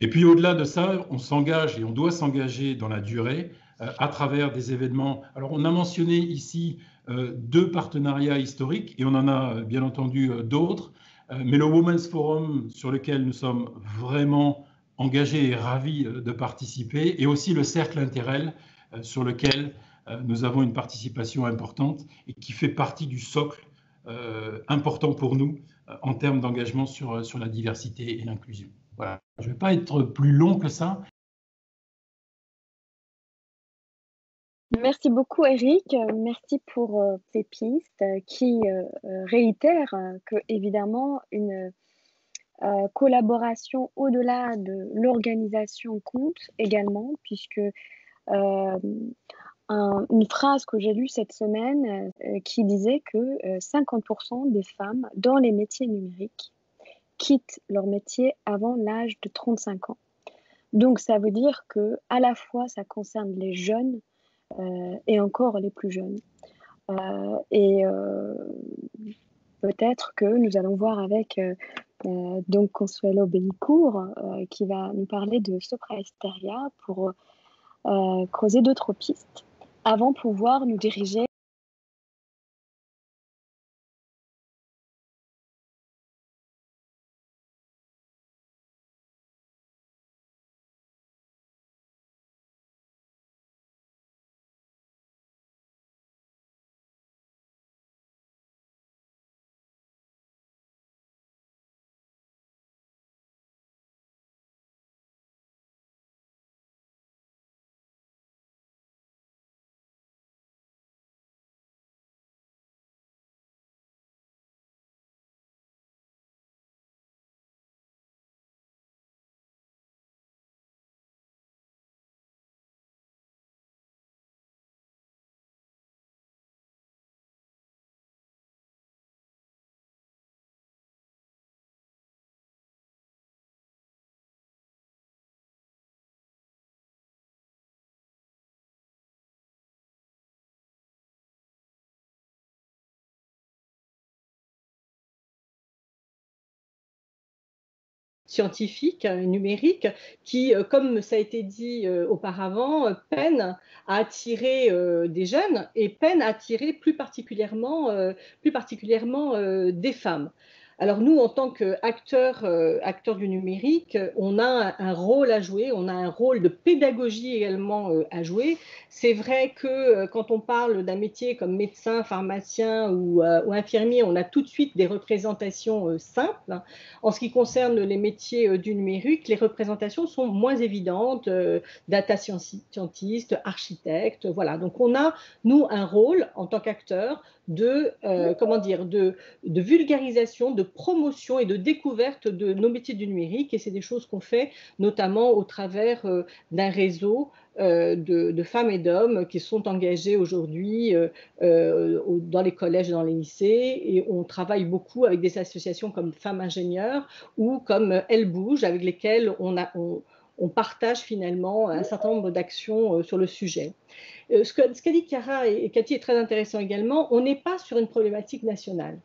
Et puis au-delà de ça, on s'engage et on doit s'engager dans la durée à travers des événements. Alors on a mentionné ici 2 partenariats historiques et on en a bien entendu d'autres, mais le Women's Forum sur lequel nous sommes vraiment engagés et ravis de participer, et aussi le Cercle Interel sur lequel nous avons une participation importante et qui fait partie du socle important pour nous en termes d'engagement sur la diversité et l'inclusion. Voilà. Je ne vais pas être plus long que ça. Merci beaucoup, Eric. Merci pour ces pistes qui réitèrent que, évidemment, une collaboration au-delà de l'organisation compte également, puisque une phrase que j'ai lue cette semaine qui disait que 50% des femmes dans les métiers numériques quittent leur métier avant l'âge de 35 ans. Donc, ça veut dire que à la fois, ça concerne les jeunes et encore les plus jeunes. Peut-être que nous allons voir avec donc Consuelo Bellicourt qui va nous parler de Sopra Steria pour creuser d'autres pistes avant de pouvoir nous diriger. Scientifique, numérique, qui, comme ça a été dit auparavant, peine à attirer des jeunes et peine à attirer plus particulièrement des femmes. Alors nous, en tant qu'acteurs du numérique, on a un rôle à jouer, on a un rôle de pédagogie également à jouer. C'est vrai que quand on parle d'un métier comme médecin, pharmacien ou infirmier, on a tout de suite des représentations simples. En ce qui concerne les métiers du numérique, les représentations sont moins évidentes, data scientist, architecte, voilà. Donc on a, nous, un rôle en tant qu'acteurs de vulgarisation, de promotion et de découverte de nos métiers du numérique, et c'est des choses qu'on fait notamment au travers d'un réseau de femmes et d'hommes qui sont engagés aujourd'hui dans les collèges et dans les lycées, et on travaille beaucoup avec des associations comme Femmes Ingénieurs ou comme Elle Bouge, avec lesquelles on partage finalement un certain nombre d'actions sur le sujet. Ce qu'a dit Chiara et Cathy est très intéressant également. On n'est pas sur une problématique nationale.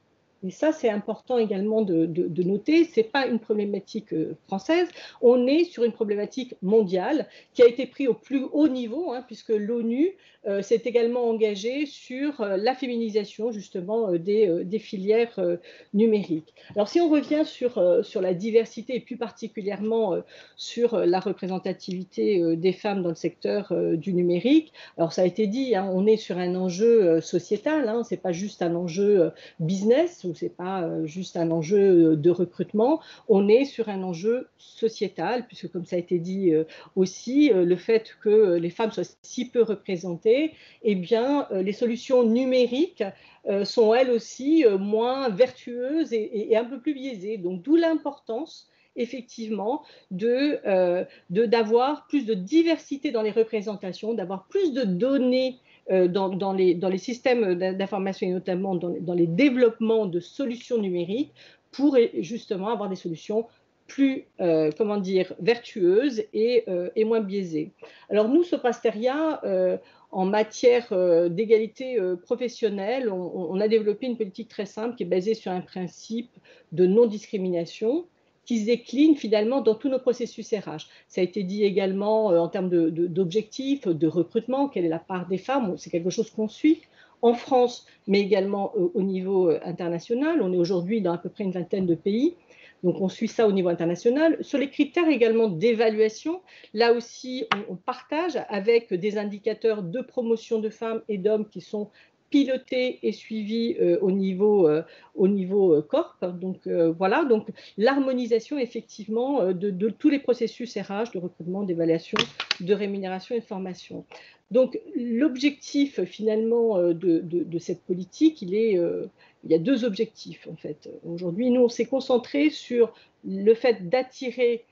Et ça, c'est important également de noter. Ce n'est pas une problématique française. On est sur une problématique mondiale qui a été prise au plus haut niveau, puisque l'ONU s'est également engagée sur la féminisation justement des filières numériques. Alors, si on revient sur la diversité et plus particulièrement sur la représentativité des femmes dans le secteur du numérique, alors ça a été dit, on est sur un enjeu sociétal, ce n'est pas juste un enjeu business, ou ce n'est pas juste un enjeu de recrutement, on est sur un enjeu sociétal, puisque comme ça a été dit aussi, le fait que les femmes soient si peu représentées, eh bien les solutions numériques sont elles aussi moins vertueuses et un peu plus biaisées. Donc d'où l'importance effectivement d'avoir plus de diversité dans les représentations, d'avoir plus de données dans les systèmes d'information et notamment dans les développements de solutions numériques pour justement avoir des solutions plus vertueuses et moins biaisées. Alors nous, Sopra Steria, en matière d'égalité professionnelle, on a développé une politique très simple qui est basée sur un principe de non-discrimination qui se décline finalement dans tous nos processus RH. Ça a été dit également en termes d'objectifs, de recrutement, quelle est la part des femmes, c'est quelque chose qu'on suit en France, mais également au niveau international. On est aujourd'hui dans à peu près une vingtaine de pays, donc on suit ça au niveau international. Sur les critères également d'évaluation, là aussi on partage avec des indicateurs de promotion de femmes et d'hommes qui sont piloté et suivi au niveau corp. Donc voilà, donc l'harmonisation effectivement de tous les processus RH, de recrutement, d'évaluation, de rémunération et de formation. Donc l'objectif finalement de cette politique, il y a deux objectifs en fait. Aujourd'hui, nous on s'est concentré sur le fait d'attirer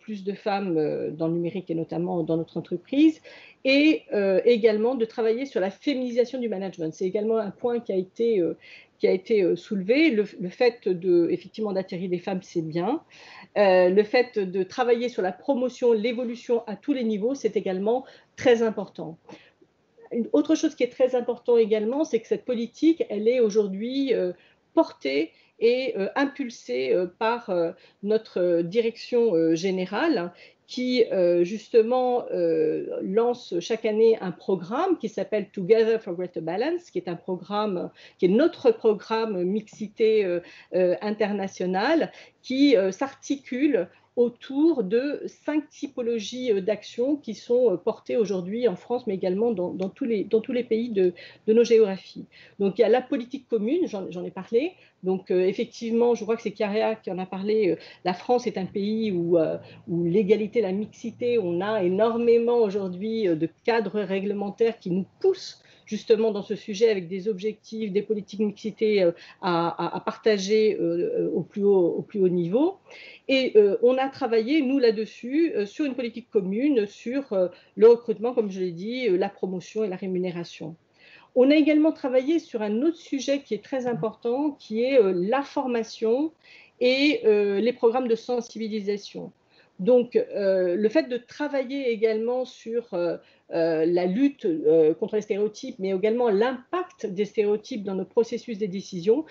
plus de femmes dans le numérique et notamment dans notre entreprise, et également de travailler sur la féminisation du management. C'est également un point qui a été soulevé. Le fait effectivement d'attirer des femmes, c'est bien. Le fait de travailler sur la promotion, l'évolution à tous les niveaux, c'est également très important. Une autre chose qui est très important également, c'est que cette politique, elle est aujourd'hui portée et impulsée par notre direction générale qui justement lance chaque année un programme qui s'appelle Together for Greater Balance, qui est un programme, qui est notre programme mixité internationale, qui s'articule autour de 5 typologies d'actions qui sont portées aujourd'hui en France, mais également dans tous les pays de nos géographies. Donc, il y a la politique commune, j'en ai parlé. Donc, effectivement, je crois que c'est Chiara qui en a parlé. La France est un pays où l'égalité, la mixité, on a énormément aujourd'hui de cadres réglementaires qui nous poussent justement dans ce sujet avec des objectifs, des politiques mixité à partager au plus haut niveau. Et on a travaillé, nous, là-dessus, sur une politique commune, sur le recrutement, comme je l'ai dit, la promotion et la rémunération. On a également travaillé sur un autre sujet qui est très important, qui est la formation et les programmes de sensibilisation. Donc, le fait de travailler également sur la lutte contre les stéréotypes, mais également l'impact des stéréotypes dans nos processus de décision,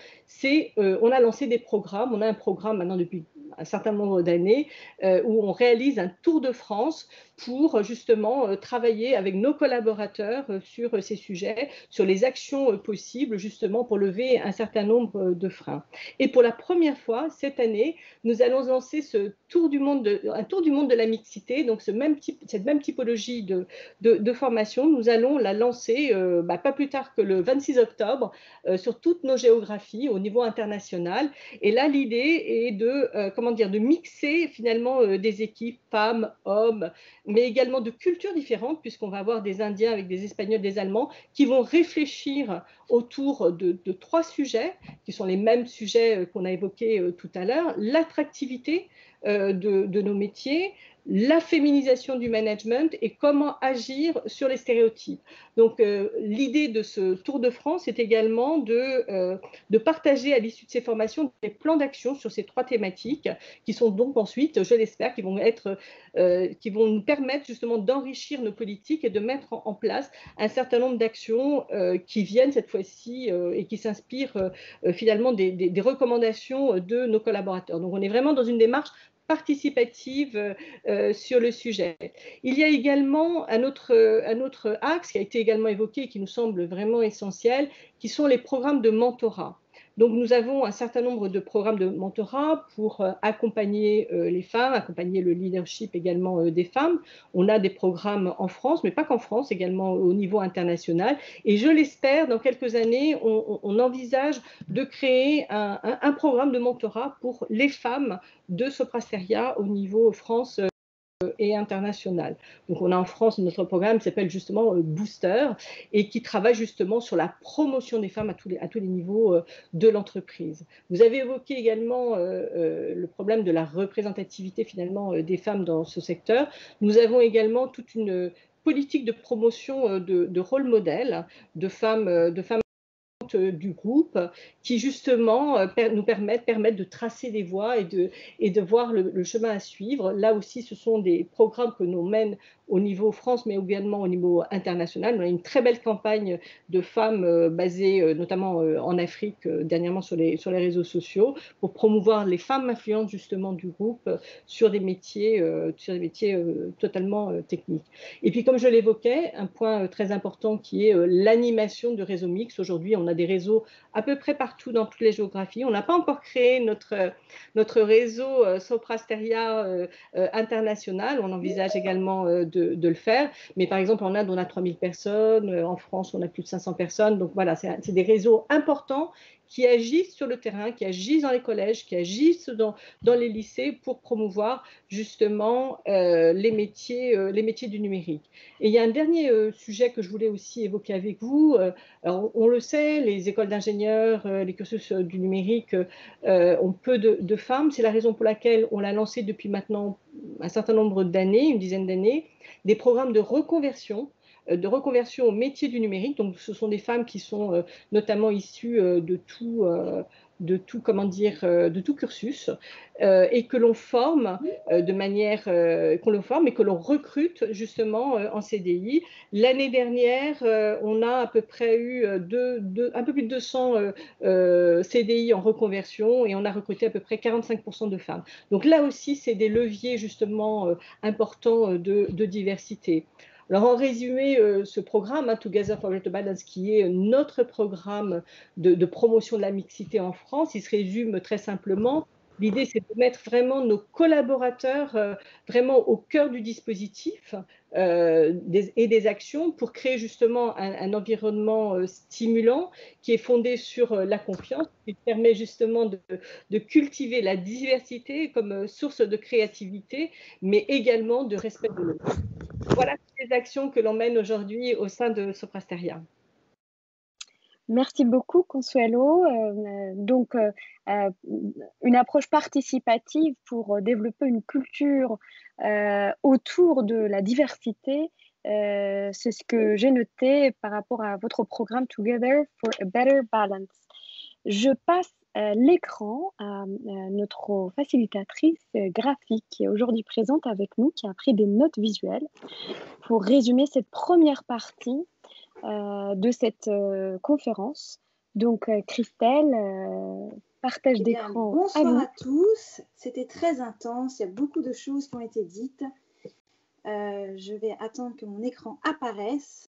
on a lancé des programmes. On a un programme maintenant depuis un certain nombre d'années où on réalise un tour de France pour justement travailler avec nos collaborateurs sur ces sujets, sur les actions possibles justement pour lever un certain nombre de freins. Et pour la première fois cette année, nous allons lancer un tour du monde de la mixité, donc cette même typologie de formation. Nous allons la lancer pas plus tard que le 26 octobre sur toutes nos géographies au niveau international. Et là, l'idée est de mixer finalement des équipes femmes, hommes, mais également de cultures différentes, puisqu'on va avoir des Indiens avec des Espagnols, des Allemands, qui vont réfléchir autour de 3 sujets, qui sont les mêmes sujets qu'on a évoqués tout à l'heure: l'attractivité de nos métiers, la féminisation du management et comment agir sur les stéréotypes. Donc, l'idée de ce Tour de France est également de partager à l'issue de ces formations des plans d'action sur ces 3 thématiques qui sont donc ensuite, je l'espère, qui vont nous permettre justement d'enrichir nos politiques et de mettre en place un certain nombre d'actions qui viennent cette fois-ci et qui s'inspirent finalement des recommandations de nos collaborateurs. Donc, on est vraiment dans une démarche participative sur le sujet. Il y a également un autre axe qui a été également évoqué et qui nous semble vraiment essentiel, qui sont les programmes de mentorat. Donc, nous avons un certain nombre de programmes de mentorat pour accompagner les femmes, accompagner le leadership également des femmes. On a des programmes en France, mais pas qu'en France, également au niveau international. Et je l'espère, dans quelques années, on envisage de créer un programme de mentorat pour les femmes de Soprasteria au niveau France et international. Donc, on a en France notre programme qui s'appelle justement Booster et qui travaille justement sur la promotion des femmes à tous les niveaux de l'entreprise. Vous avez évoqué également le problème de la représentativité finalement des femmes dans ce secteur. Nous avons également toute une politique de promotion de rôle modèle de femmes du groupe qui justement nous permettent de tracer des voies et de voir le chemin à suivre. Là aussi, ce sont des programmes que nous mènent au niveau France, mais également au niveau international. On a une très belle campagne de femmes basée notamment en Afrique, dernièrement sur les réseaux sociaux, pour promouvoir les femmes influentes justement du groupe sur des métiers totalement techniques. Et puis, comme je l'évoquais, un point très important qui est l'animation de réseaux mixtes. Aujourd'hui, on a des réseaux à peu près partout dans toutes les géographies. On n'a pas encore créé notre réseau Soprasteria international. On envisage également de de le faire. Mais par exemple, en Inde, on a 3000 personnes, en France, on a plus de 500 personnes. Donc voilà, c'est des réseaux importants qui agissent sur le terrain, qui agissent dans les collèges, qui agissent dans les lycées pour promouvoir justement les métiers du numérique. Et il y a un dernier sujet que je voulais aussi évoquer avec vous. Alors, on le sait, les écoles d'ingénieurs, les cursus du numérique ont peu de femmes. C'est la raison pour laquelle on l'a lancé depuis maintenant un certain nombre d'années, une dizaine d'années, des programmes de reconversion au métier du numérique. Donc, ce sont des femmes qui sont notamment issues de tout cursus et que l'on forme qu'on le forme et que l'on recrute justement en CDI. L'année dernière, on a à peu près eu un peu plus de 200 CDI en reconversion et on a recruté à peu près 45% de femmes. Donc là aussi, c'est des leviers justement importants de diversité. Alors en résumé, ce programme, Together for Greater Balance, qui est notre programme de promotion de la mixité en France, il se résume très simplement. L'idée, c'est de mettre vraiment nos collaborateurs vraiment au cœur du dispositif et des actions pour créer justement un environnement stimulant qui est fondé sur la confiance, qui permet justement de cultiver la diversité comme source de créativité, mais également de respect de l'autre. Voilà toutes les actions que l'on mène aujourd'hui au sein de Soprasteria. Merci beaucoup, Consuelo. Donc, une approche participative pour développer une culture autour de la diversité, c'est ce que j'ai noté par rapport à votre programme Together for a Better Balance. Je passe l'écran à notre facilitatrice graphique qui est aujourd'hui présente avec nous, qui a pris des notes visuelles pour résumer cette première partie de cette conférence. Donc, Christelle, partage d'écran. Bonsoir à tous. C'était très intense. Il y a beaucoup de choses qui ont été dites. Je vais attendre que mon écran apparaisse.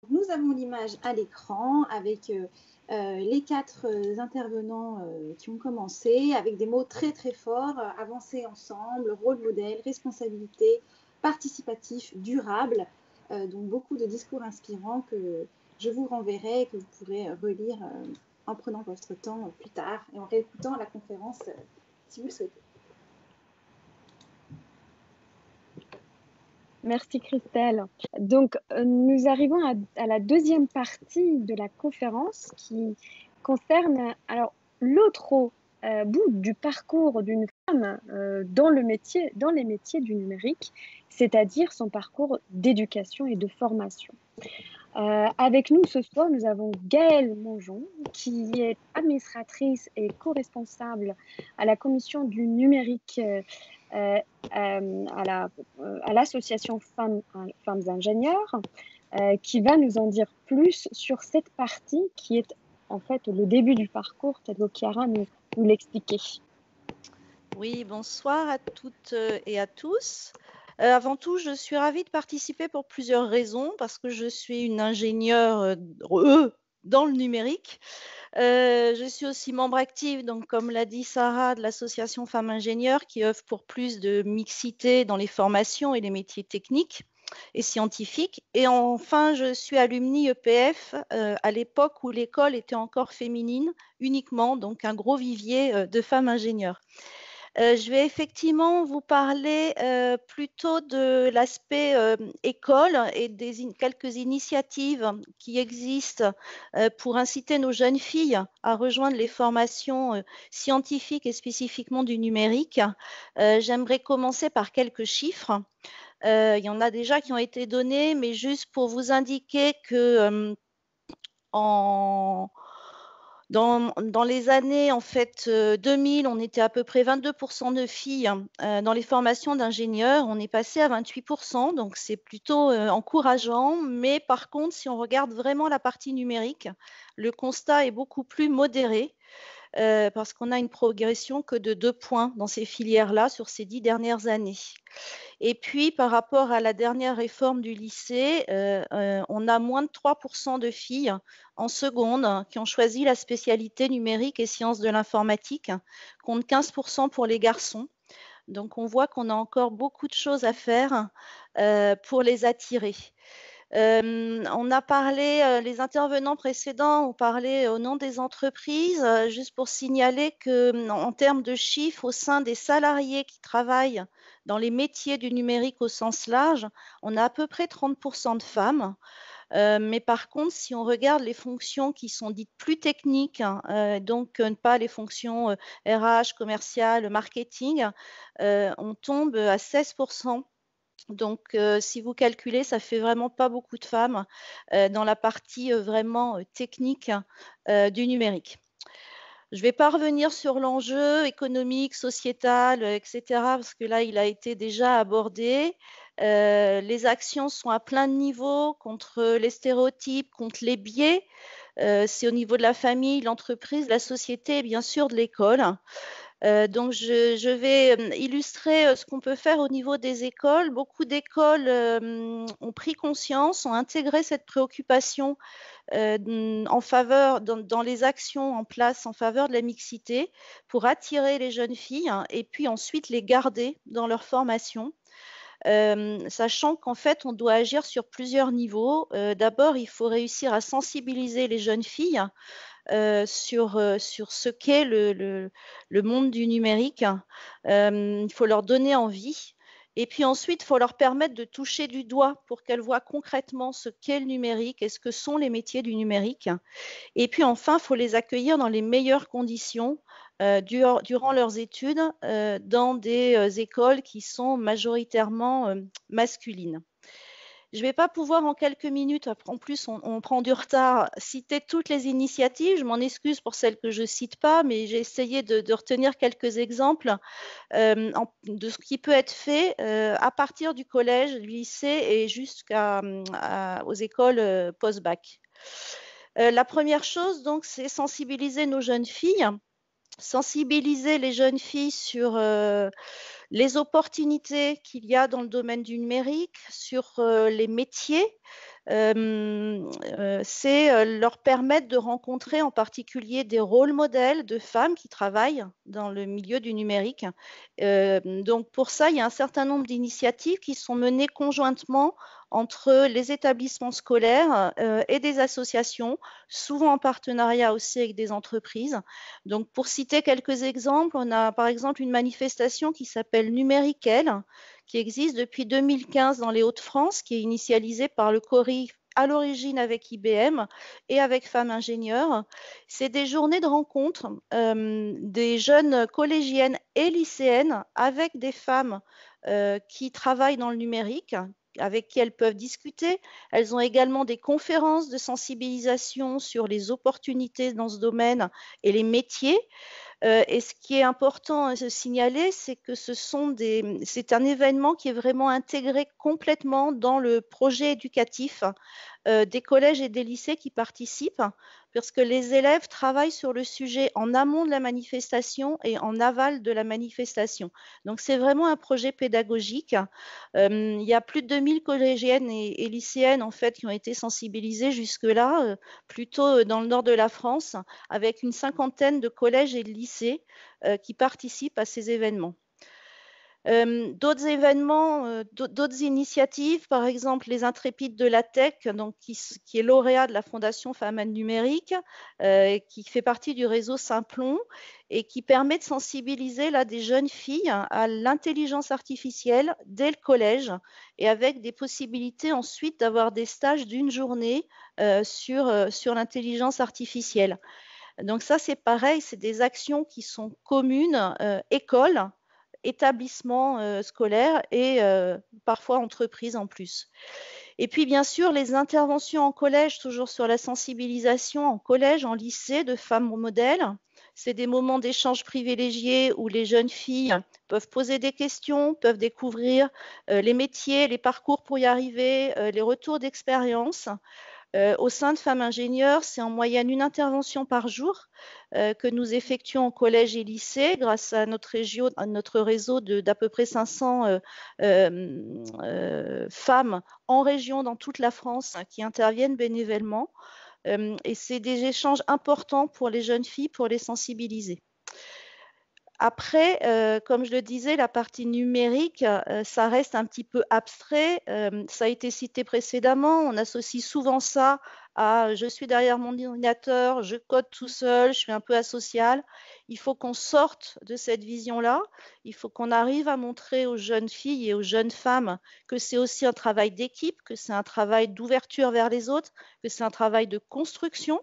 Nous avons l'image à l'écran avec les 4 intervenants qui ont commencé, avec des mots très très forts, avancer ensemble, rôle modèle, responsabilité, participatif, durable. Donc beaucoup de discours inspirants que je vous renverrai et que vous pourrez relire en prenant votre temps plus tard et en réécoutant la conférence si vous le souhaitez. Merci Christelle. Donc, nous arrivons à la deuxième partie de la conférence qui concerne l'autre bout du parcours d'une femme dans les métiers du numérique, c'est-à-dire son parcours d'éducation et de formation. Avec nous ce soir, nous avons Gaëlle Mongeon, qui est administratrice et co-responsable à la commission du numérique à l'association Femmes Ingénieurs, qui va nous en dire plus sur cette partie qui est en fait le début du parcours, tel que Chiara nous l'expliquait. Oui, bonsoir à toutes et à tous. Avant tout, je suis ravie de participer pour plusieurs raisons, parce que je suis une ingénieure dans le numérique. Je suis aussi membre active, donc comme l'a dit Sarah, de l'association Femmes Ingénieurs qui œuvre pour plus de mixité dans les formations et les métiers techniques et scientifiques. Et enfin, je suis alumni EPF à l'époque où l'école était encore féminine uniquement, donc un gros vivier de femmes ingénieurs. Je vais effectivement vous parler plutôt de l'aspect école et quelques initiatives qui existent pour inciter nos jeunes filles à rejoindre les formations scientifiques et spécifiquement du numérique. J'aimerais commencer par quelques chiffres. Il y en a déjà qui ont été donnés, mais juste pour vous indiquer que dans les années 2000, on était à peu près 22% de filles dans les formations d'ingénieurs. On est passé à 28%, donc c'est plutôt encourageant. Mais par contre, si on regarde vraiment la partie numérique, le constat est beaucoup plus modéré parce qu'on a une progression que de 2 points dans ces filières-là sur ces 10 dernières années. Et puis, par rapport à la dernière réforme du lycée, on a moins de 3% de filles en seconde qui ont choisi la spécialité numérique et sciences de l'informatique, contre 15% pour les garçons. Donc, on voit qu'on a encore beaucoup de choses à faire pour les attirer. On a parlé, les intervenants précédents ont parlé au nom des entreprises, juste pour signaler qu'en termes de chiffres, au sein des salariés qui travaillent dans les métiers du numérique au sens large, on a à peu près 30% de femmes. Mais par contre, si on regarde les fonctions qui sont dites plus techniques, donc pas les fonctions RH, commerciales, marketing, on tombe à 16%. Donc, si vous calculez, ça fait vraiment pas beaucoup de femmes dans la partie vraiment technique du numérique. Je ne vais pas revenir sur l'enjeu économique, sociétal, etc., parce que là, il a été déjà abordé. Les actions sont à plein de niveaux contre les stéréotypes, contre les biais. C'est au niveau de la famille, l'entreprise, la société et bien sûr de l'école. Donc, je vais illustrer ce qu'on peut faire au niveau des écoles. Beaucoup d'écoles ont pris conscience, ont intégré cette préoccupation en faveur, dans les actions en place en faveur de la mixité pour attirer les jeunes filles et puis ensuite les garder dans leur formation. Sachant qu'en fait, on doit agir sur plusieurs niveaux. D'abord, il faut réussir à sensibiliser les jeunes filles sur ce qu'est le monde du numérique. Il faut leur donner envie. Et puis ensuite, il faut leur permettre de toucher du doigt pour qu'elles voient concrètement ce qu'est le numérique et ce que sont les métiers du numérique. Et puis enfin, il faut les accueillir dans les meilleures conditions durant leurs études dans des écoles qui sont majoritairement masculines. Je ne vais pas pouvoir en quelques minutes, en plus on prend du retard, citer toutes les initiatives. Je m'en excuse pour celles que je ne cite pas, mais j'ai essayé de retenir quelques exemples de ce qui peut être fait à partir du collège, du lycée et jusqu'aux écoles post-bac. La première chose, donc, c'est sensibiliser nos jeunes filles, sensibiliser les jeunes filles sur les opportunités qu'il y a dans le domaine du numérique, sur les métiers. C'est leur permettre de rencontrer en particulier des rôles modèles de femmes qui travaillent dans le milieu du numérique. Donc pour ça, il y a un certain nombre d'initiatives qui sont menées conjointement entre les établissements scolaires et des associations, souvent en partenariat aussi avec des entreprises. Donc pour citer quelques exemples, on a par exemple une manifestation qui s'appelle Numériquelle, qui existe depuis 2015 dans les Hauts-de-France, qui est initialisée par le CORI à l'origine avec IBM et avec Femmes Ingénieurs. C'est des journées de rencontre des jeunes collégiennes et lycéennes avec des femmes qui travaillent dans le numérique, avec qui elles peuvent discuter. Elles ont également des conférences de sensibilisation sur les opportunités dans ce domaine et les métiers. Et ce qui est important à se signaler, c'est que c'est un événement qui est vraiment intégré complètement dans le projet éducatif des collèges et des lycées qui participent, parce que les élèves travaillent sur le sujet en amont de la manifestation et en aval de la manifestation. Donc c'est vraiment un projet pédagogique. Il y a plus de 2000 collégiennes et lycéennes en fait qui ont été sensibilisées jusque-là, plutôt dans le nord de la France, avec une cinquantaine de collèges et de lycées qui participent à ces événements. D'autres événements, d'autres initiatives, par exemple les Intrépides de la Tech, donc qui est lauréat de la Fondation Femmes Numérique, qui fait partie du réseau Simplon et qui permet de sensibiliser là, des jeunes filles à l'intelligence artificielle dès le collège et avec des possibilités ensuite d'avoir des stages d'une journée sur l'intelligence artificielle. Donc ça, c'est pareil, c'est des actions qui sont communes, écoles, établissements scolaires et parfois entreprises en plus. Et puis bien sûr les interventions en collège, toujours sur la sensibilisation en collège, en lycée de femmes modèles. C'est des moments d'échange privilégiés où les jeunes filles peuvent poser des questions, peuvent découvrir les métiers, les parcours pour y arriver, les retours d'expérience. Au sein de Femmes Ingénieurs, c'est en moyenne une intervention par jour que nous effectuons en collège et lycée grâce à notre réseau d'à peu près 500 femmes en région dans toute la France qui interviennent bénévolement. Et c'est des échanges importants pour les jeunes filles pour les sensibiliser. Après, comme je le disais, la partie numérique, ça reste un petit peu abstrait. Ça a été cité précédemment. On associe souvent ça à je suis derrière mon ordinateur, je code tout seul, je suis un peu asocial. Il faut qu'on sorte de cette vision-là. Il faut qu'on arrive à montrer aux jeunes filles et aux jeunes femmes que c'est aussi un travail d'équipe, que c'est un travail d'ouverture vers les autres, que c'est un travail de construction.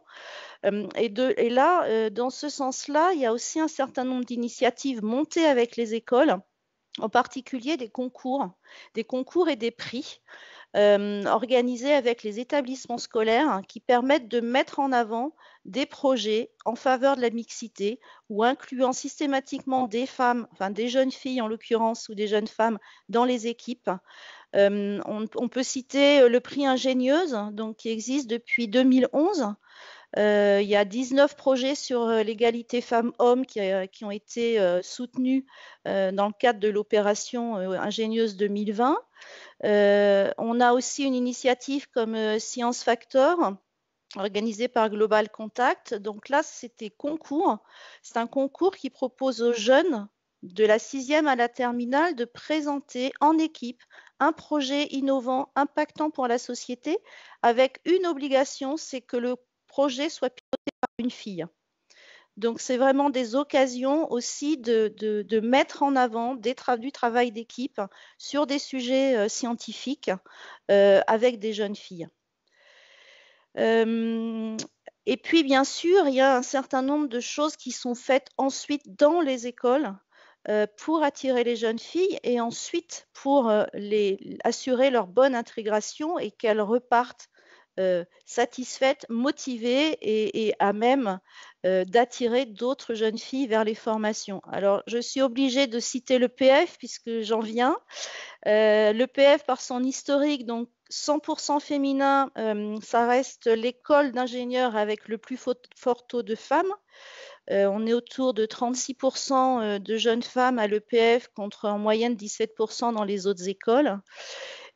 Et là, dans ce sens-là, il y a aussi un certain nombre d'initiatives montées avec les écoles, en particulier des concours et des prix organisés avec les établissements scolaires, hein, qui permettent de mettre en avant des projets en faveur de la mixité ou incluant systématiquement des femmes, enfin des jeunes filles en l'occurrence ou des jeunes femmes dans les équipes. On peut citer le prix Ingénieuse, donc, qui existe depuis 2011. Il y a 19 projets sur l'égalité femmes-hommes qui ont été soutenus dans le cadre de l'opération Ingénieuse 2020. On a aussi une initiative comme Science Factor, organisée par Global Contact. Donc là, c'était concours. C'est un concours qui propose aux jeunes de la 6e à la terminale de présenter en équipe un projet innovant, impactant pour la société, avec une obligation, c'est que le projet soit piloté par une fille. Donc, c'est vraiment des occasions aussi de mettre en avant du travail d'équipe sur des sujets scientifiques avec des jeunes filles. Et puis, bien sûr, il y a un certain nombre de choses qui sont faites ensuite dans les écoles pour attirer les jeunes filles et ensuite pour assurer leur bonne intégration et qu'elles repartent satisfaites, motivées et à même d'attirer d'autres jeunes filles vers les formations. Alors, je suis obligée de citer l'EPF puisque j'en viens. L'EPF, par son historique, donc 100% féminin, ça reste l'école d'ingénieurs avec le plus fort taux de femmes. On est autour de 36% de jeunes femmes à l'EPF contre en moyenne 17% dans les autres écoles.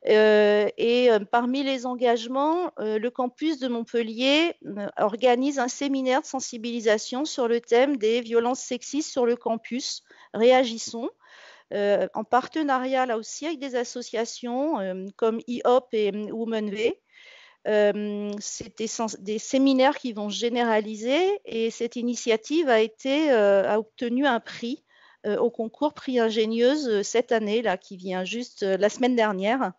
Parmi les engagements, le campus de Montpellier organise un séminaire de sensibilisation sur le thème des violences sexistes sur le campus. Réagissons. En partenariat là aussi avec des associations comme IHOP et WomenV. C'est des séminaires qui vont généraliser et cette initiative a obtenu un prix au concours Prix Ingénieuse cette année, là, qui vient juste la semaine dernière,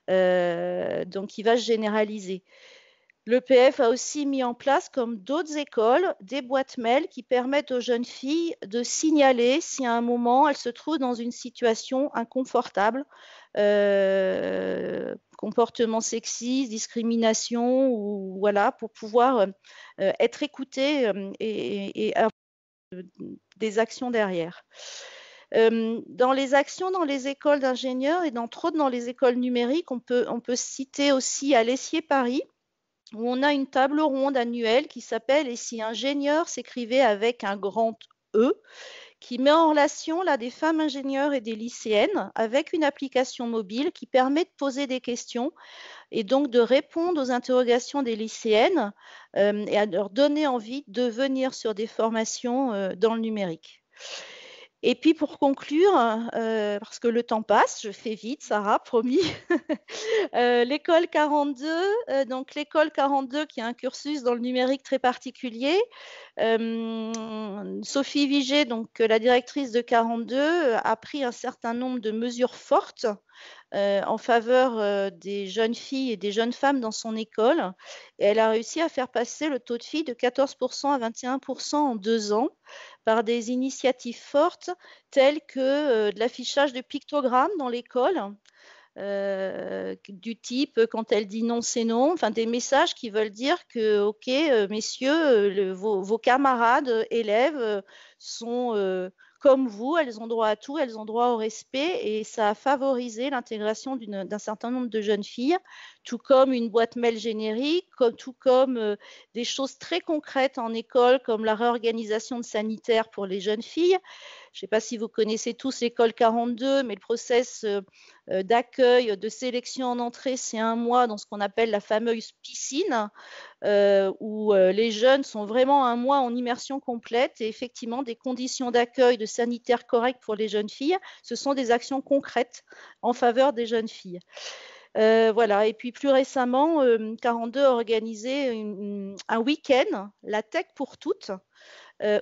donc qui va se généraliser. L'EPF a aussi mis en place, comme d'autres écoles, des boîtes mail qui permettent aux jeunes filles de signaler si à un moment elles se trouvent dans une situation inconfortable, comportement sexiste, discrimination, ou voilà, pour pouvoir être écoutées et avoir des actions derrière. Dans les actions dans les écoles d'ingénieurs et entre autres dans les écoles numériques, on peut citer aussi à l'Essier Paris, où on a une table ronde annuelle qui s'appelle « Et si ingénieur s'écrivait avec un grand E », qui met en relation là, des femmes ingénieurs et des lycéennes avec une application mobile qui permet de poser des questions et donc de répondre aux interrogations des lycéennes et à leur donner envie de venir sur des formations dans le numérique. Et puis pour conclure, parce que le temps passe, je fais vite, Sarah, promis, l'école 42, donc l'école 42 qui a un cursus dans le numérique très particulier. Sophie Viger, donc la directrice de 42, a pris un certain nombre de mesures fortes en faveur des jeunes filles et des jeunes femmes dans son école. Et elle a réussi à faire passer le taux de filles de 14% à 21% en 2 ans par des initiatives fortes telles que de l'affichage de pictogrammes dans l'école, du type quand elle dit non, c'est non, enfin des messages qui veulent dire que, ok, messieurs, vos camarades élèves sont comme vous, elles ont droit à tout, elles ont droit au respect, et ça a favorisé l'intégration d'un certain nombre de jeunes filles, tout comme une boîte mail générique, tout comme des choses très concrètes en école, comme la réorganisation de sanitaire pour les jeunes filles. Je ne sais pas si vous connaissez tous l'école 42, mais le process d'accueil, de sélection en entrée, c'est 1 mois dans ce qu'on appelle la fameuse piscine, où les jeunes sont vraiment 1 mois en immersion complète. Et effectivement, des conditions d'accueil, de sanitaire correctes pour les jeunes filles, ce sont des actions concrètes en faveur des jeunes filles. Voilà. Et puis plus récemment, 42 a organisé un week-end, la Tech pour toutes,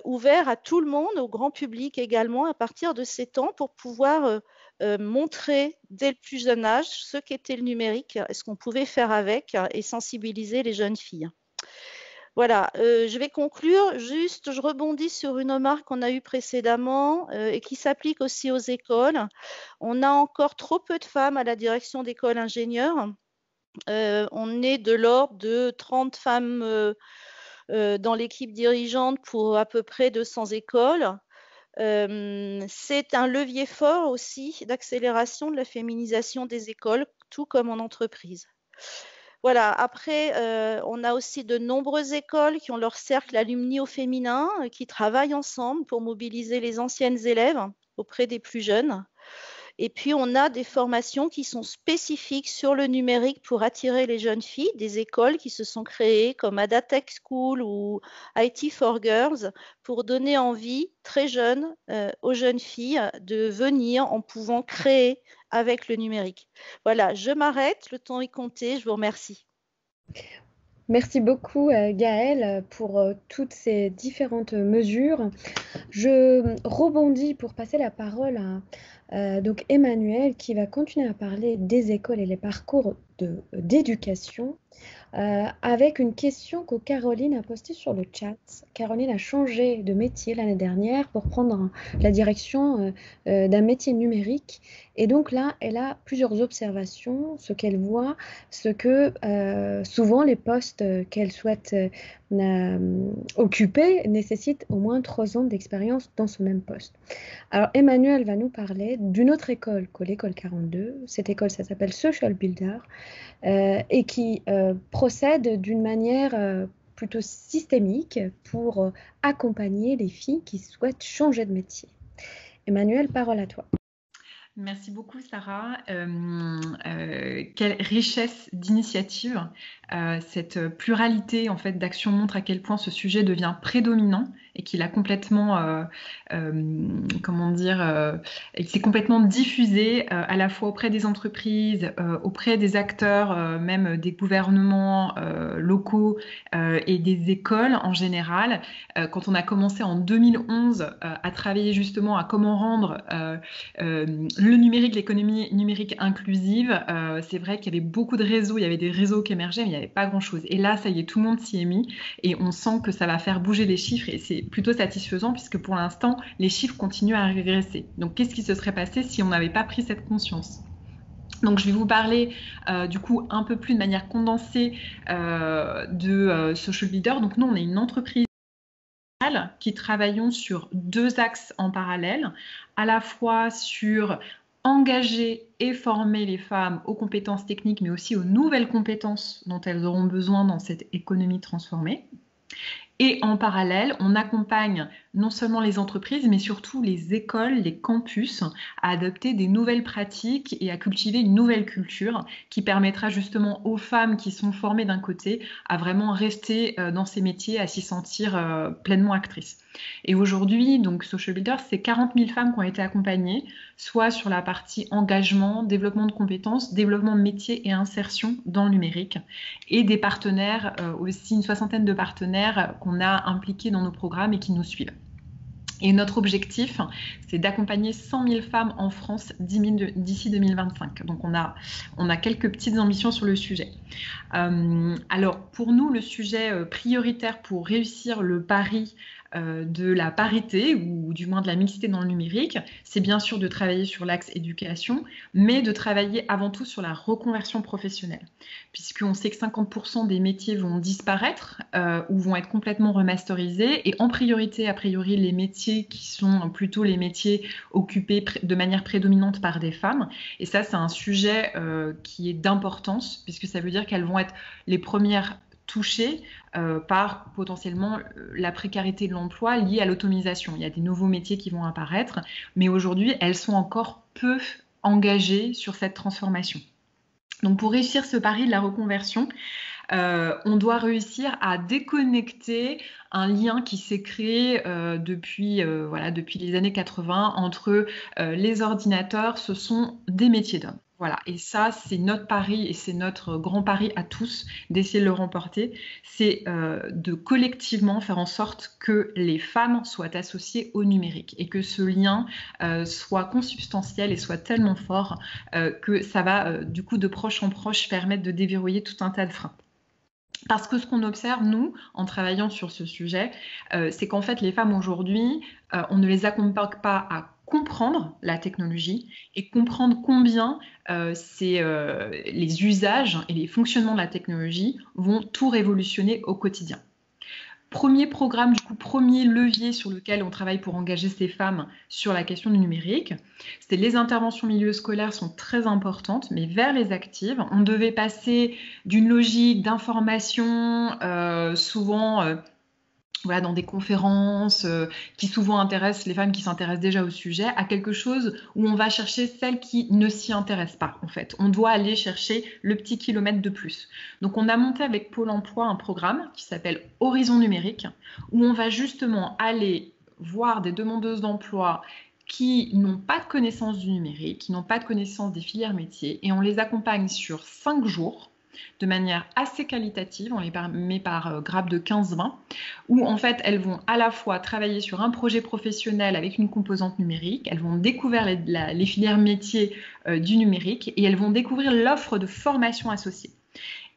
ouvert à tout le monde, au grand public également, à partir de 7 ans, pour pouvoir montrer dès le plus jeune âge ce qu'était le numérique, ce qu'on pouvait faire avec, et sensibiliser les jeunes filles. Voilà, je vais conclure. Juste, je rebondis sur une remarque qu'on a eue précédemment et qui s'applique aussi aux écoles. On a encore trop peu de femmes à la direction d'écoles ingénieurs. On est de l'ordre de 30 femmes dans l'équipe dirigeante pour à peu près 200 écoles. C'est un levier fort aussi d'accélération de la féminisation des écoles, tout comme en entreprise. Voilà, après, on a aussi de nombreuses écoles qui ont leur cercle alumni au féminin, qui travaillent ensemble pour mobiliser les anciennes élèves auprès des plus jeunes. Et puis, on a des formations qui sont spécifiques sur le numérique pour attirer les jeunes filles, des écoles qui se sont créées comme Adatech School ou IT for Girls pour donner envie très jeunes aux jeunes filles de venir en pouvant créer avec le numérique. Voilà, je m'arrête, le temps est compté, je vous remercie. Merci beaucoup Gaëlle pour toutes ces différentes mesures. Je rebondis pour passer la parole à donc Emmanuel qui va continuer à parler des écoles et les parcours d'éducation avec une question que Caroline a postée sur le chat. Caroline a changé de métier l'année dernière pour prendre la direction d'un métier numérique. Et donc là, elle a plusieurs observations, ce qu'elle voit, ce que souvent les postes qu'elle souhaite occuper nécessitent au moins 3 ans d'expérience dans ce même poste. Alors Emmanuel va nous parler d'une autre école que l'école 42. Cette école, ça s'appelle Social Builder et qui procède d'une manière plutôt systémique pour accompagner les filles qui souhaitent changer de métier. Emmanuel, parole à toi. Merci beaucoup Sarah. Quelle richesse d'initiative. Cette pluralité en fait d'actions montre à quel point ce sujet devient prédominant et qu'il a complètement, comment dire, il s'est complètement diffusé à la fois auprès des entreprises, auprès des acteurs, même des gouvernements locaux et des écoles en général. Quand on a commencé en 2011 à travailler justement à comment rendre le numérique, l'économie numérique inclusive, c'est vrai qu'il y avait beaucoup de réseaux, il y avait des réseaux qui émergeaient, mais il n'y avait pas grand-chose. Et là, ça y est, tout le monde s'y est mis et on sent que ça va faire bouger les chiffres et c'est plutôt satisfaisant puisque pour l'instant, les chiffres continuent à régresser. Donc, qu'est-ce qui se serait passé si on n'avait pas pris cette conscience ? Donc, je vais vous parler du coup un peu plus de manière condensée de Social Builder. Donc, nous, on est une entreprise qui travaillons sur 2 axes en parallèle, à la fois sur engager et former les femmes aux compétences techniques, mais aussi aux nouvelles compétences dont elles auront besoin dans cette économie transformée. Et en parallèle, on accompagne non seulement les entreprises, mais surtout les écoles, les campus, à adopter des nouvelles pratiques et à cultiver une nouvelle culture qui permettra justement aux femmes qui sont formées d'un côté à vraiment rester dans ces métiers, à s'y sentir pleinement actrices. Et aujourd'hui, donc Social Builder, c'est 40 000 femmes qui ont été accompagnées, soit sur la partie engagement, développement de compétences, développement de métiers et insertion dans le numérique, et des partenaires, aussi une 60aine de partenaires qu'on a impliqués dans nos programmes et qui nous suivent. Et notre objectif, c'est d'accompagner 100 000 femmes en France d'ici 2025. Donc, on a quelques petites ambitions sur le sujet. Alors, pour nous, le sujet prioritaire pour réussir le pari de la parité ou du moins de la mixité dans le numérique, c'est bien sûr de travailler sur l'axe éducation, mais de travailler avant tout sur la reconversion professionnelle, puisqu'on sait que 50% des métiers vont disparaître ou vont être complètement remasterisés, et en priorité, a priori, les métiers qui sont plutôt les métiers occupés de manière prédominante par des femmes, et ça c'est un sujet qui est d'importance, puisque ça veut dire qu'elles vont être les premières touchées par potentiellement la précarité de l'emploi liée à l'automatisation. Il y a des nouveaux métiers qui vont apparaître, mais aujourd'hui, elles sont encore peu engagées sur cette transformation. Donc pour réussir ce pari de la reconversion, on doit réussir à déconnecter un lien qui s'est créé depuis les années 80 entre les ordinateurs, ce sont des métiers d'hommes. Voilà, et ça, c'est notre pari et c'est notre grand pari à tous d'essayer de le remporter, c'est de collectivement faire en sorte que les femmes soient associées au numérique et que ce lien soit consubstantiel et soit tellement fort que ça va, du coup, de proche en proche, permettre de déverrouiller tout un tas de freins. Parce que ce qu'on observe, nous, en travaillant sur ce sujet, c'est qu'en fait, les femmes aujourd'hui, on ne les accompagne pas à comprendre la technologie et comprendre combien les usages et les fonctionnements de la technologie vont tout révolutionner au quotidien. Premier programme, du coup, premier levier sur lequel on travaille pour engager ces femmes sur la question du numérique, c'est les interventions milieu scolaire sont très importantes, mais vers les actives. On devait passer d'une logique d'information, souvent dans des conférences qui souvent intéressent les femmes qui s'intéressent déjà au sujet, à quelque chose où on va chercher celles qui ne s'y intéressent pas, en fait. On doit aller chercher le petit kilomètre de plus. Donc, on a monté avec Pôle emploi un programme qui s'appelle Horizon numérique, où on va justement aller voir des demandeuses d'emploi qui n'ont pas de connaissance du numérique, qui n'ont pas de connaissance des filières métiers, et on les accompagne sur 5 jours, de manière assez qualitative, on les met par grappe de 15-20, où en fait elles vont à la fois travailler sur un projet professionnel avec une composante numérique, elles vont découvrir les filières métiers du numérique et elles vont découvrir l'offre de formation associée.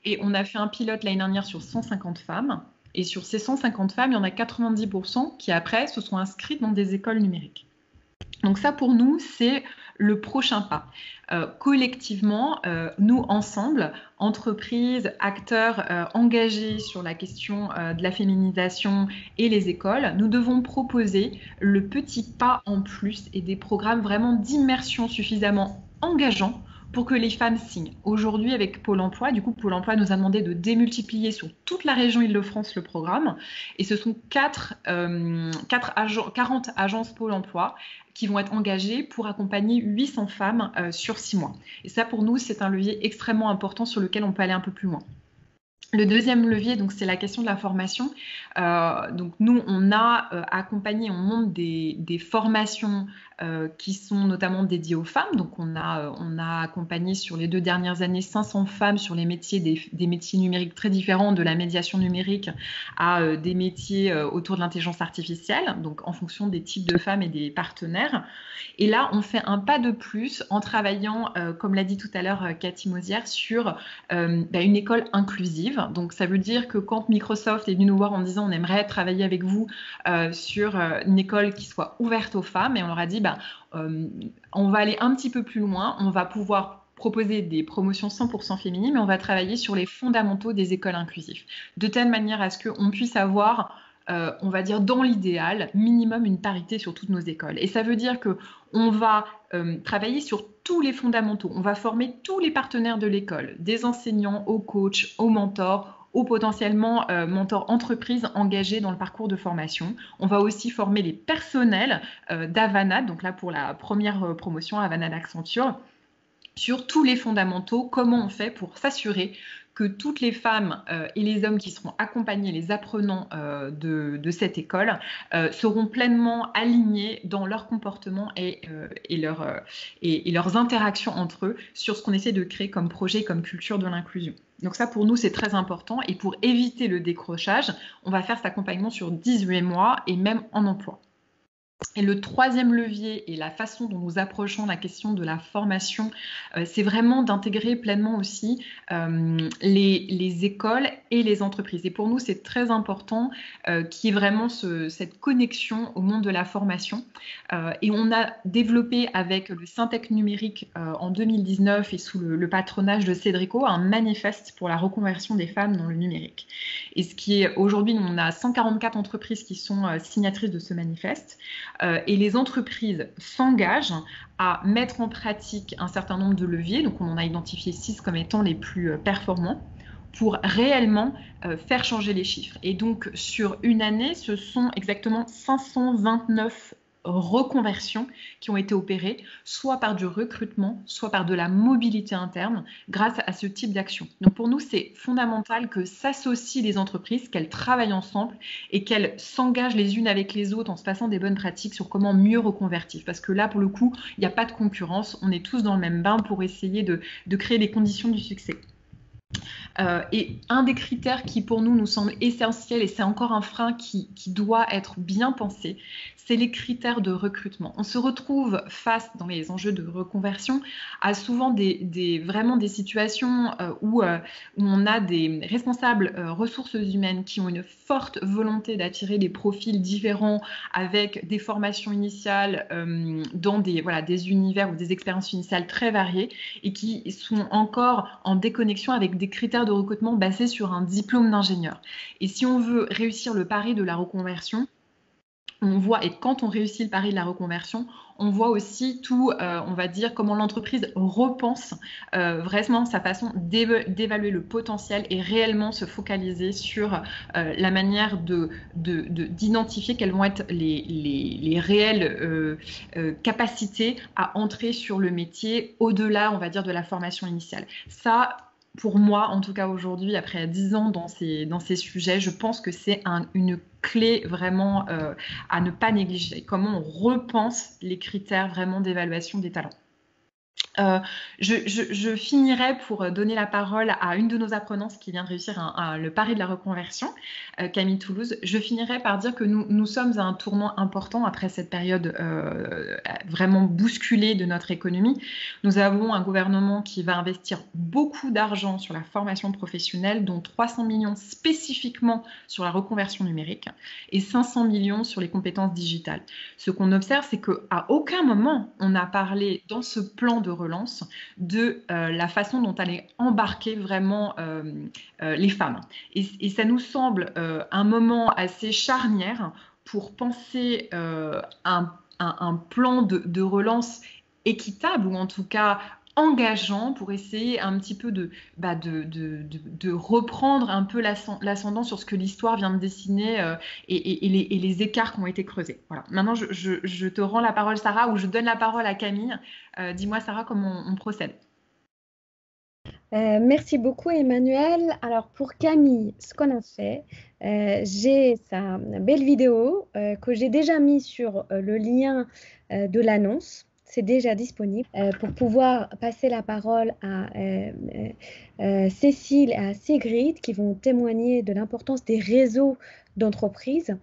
Et on a fait un pilote l'année dernière sur 150 femmes, et sur ces 150 femmes, il y en a 90% qui après se sont inscrites dans des écoles numériques. Donc ça, pour nous, c'est le prochain pas. Collectivement, nous, ensemble, entreprises, acteurs engagés sur la question de la féminisation et les écoles, nous devons proposer le petit pas en plus et des programmes vraiment d'immersion suffisamment engageants pour que les femmes signent. Aujourd'hui, avec Pôle emploi, du coup, Pôle emploi nous a demandé de démultiplier sur toute la région Île-de-France le programme. Et ce sont 40 agences Pôle emploi qui vont être engagées pour accompagner 800 femmes sur 6 mois. Et ça, pour nous, c'est un levier extrêmement important sur lequel on peut aller un peu plus loin. Le deuxième levier, donc, c'est la question de la formation. Donc, nous, on a accompagné, on monte des formations qui sont notamment dédiées aux femmes. Donc, on a accompagné sur les 2 dernières années 500 femmes sur les métiers, des métiers numériques très différents, de la médiation numérique à des métiers autour de l'intelligence artificielle, donc en fonction des types de femmes et des partenaires. Et là, on fait un pas de plus en travaillant, comme l'a dit tout à l'heure Cathy Mosière, sur une école inclusive. Donc, ça veut dire que quand Microsoft est venu nous voir en disant on aimerait travailler avec vous sur une école qui soit ouverte aux femmes, et on leur a dit on va aller un petit peu plus loin, on va pouvoir proposer des promotions 100% féminines, mais on va travailler sur les fondamentaux des écoles inclusives, de telle manière à ce qu'on puisse avoir, on va dire dans l'idéal, minimum une parité sur toutes nos écoles. Et ça veut dire qu'on va travailler sur tous les fondamentaux, on va former tous les partenaires de l'école, des enseignants aux coachs, aux mentors, ou potentiellement mentors entreprises engagés dans le parcours de formation. On va aussi former les personnels d'Avanade, donc là pour la première promotion Avanade Accenture, sur tous les fondamentaux, comment on fait pour s'assurer que toutes les femmes et les hommes qui seront accompagnés, les apprenants de cette école, seront pleinement alignés dans leur comportement et leurs interactions entre eux sur ce qu'on essaie de créer comme projet, comme culture de l'inclusion. Donc ça, pour nous, c'est très important. Et pour éviter le décrochage, on va faire cet accompagnement sur 18 mois et même en emploi. Et le troisième levier et la façon dont nous approchons la question de la formation, c'est vraiment d'intégrer pleinement aussi les écoles et les entreprises. Et pour nous, c'est très important qu'il y ait vraiment cette connexion au monde de la formation. Et on a développé avec le Syntec numérique en 2019 et sous le patronage de Cédrico un manifeste pour la reconversion des femmes dans le numérique. Et ce qui est aujourd'hui, on a 144 entreprises qui sont signatrices de ce manifeste. Et les entreprises s'engagent à mettre en pratique un certain nombre de leviers. Donc, on en a identifié 6 comme étant les plus performants. pour réellement faire changer les chiffres. Et donc, sur une année, ce sont exactement 529 reconversions qui ont été opérées, soit par du recrutement, soit par de la mobilité interne, grâce à ce type d'action. Donc pour nous, c'est fondamental que s'associent les entreprises, qu'elles travaillent ensemble et qu'elles s'engagent les unes avec les autres en se passant des bonnes pratiques sur comment mieux reconvertir. Parce que là, pour le coup, il n'y a pas de concurrence, on est tous dans le même bain pour essayer de créer les conditions du succès. Et un des critères qui pour nous semble essentiel, et c'est encore un frein qui doit être bien pensé, c'est les critères de recrutement. On se retrouve face, dans les enjeux de reconversion, à souvent vraiment des situations où on a des responsables ressources humaines qui ont une forte volonté d'attirer des profils différents avec des formations initiales dans des univers ou des expériences initiales très variées et qui sont encore en déconnexion avec des critères de recrutement basés sur un diplôme d'ingénieur. Et si on veut réussir le pari de la reconversion, on voit, et quand on réussit le pari de la reconversion, on voit aussi tout, on va dire, comment l'entreprise repense vraiment sa façon d'évaluer le potentiel et réellement se focaliser sur la manière d'identifier quelles vont être les réelles capacités à entrer sur le métier au-delà, on va dire, de la formation initiale. Ça, pour moi, en tout cas aujourd'hui, après 10 ans dans ces sujets, je pense que c'est une clé vraiment à ne pas négliger. Comment on repense les critères vraiment d'évaluation des talents. Je finirai pour donner la parole à une de nos apprenantes qui vient de réussir le pari de la reconversion, Camille Toulouse. Je finirai par dire que nous sommes à un tournant important après cette période vraiment bousculée de notre économie. Nous avons un gouvernement qui va investir beaucoup d'argent sur la formation professionnelle, dont 300 millions spécifiquement sur la reconversion numérique et 500 millions sur les compétences digitales. Ce qu'on observe, c'est qu'à aucun moment on n'a parlé dans ce plan de relance de la façon dont allait embarquer vraiment les femmes. Et ça nous semble un moment assez charnière pour penser un plan de relance équitable, ou en tout cas engageant, pour essayer un petit peu de reprendre un peu l'ascendant sur ce que l'histoire vient de dessiner et les écarts qui ont été creusés. Voilà. Maintenant, je te rends la parole, Sarah, ou je donne la parole à Camille. Dis-moi, Sarah, comment on procède. Merci beaucoup, Emmanuel. Alors, pour Camille, ce qu'on a fait, j'ai sa belle vidéo que j'ai déjà mis sur le lien de l'annonce. C'est déjà disponible pour pouvoir passer la parole à Cécile et à Sigrid qui vont témoigner de l'importance des réseaux d'entreprises.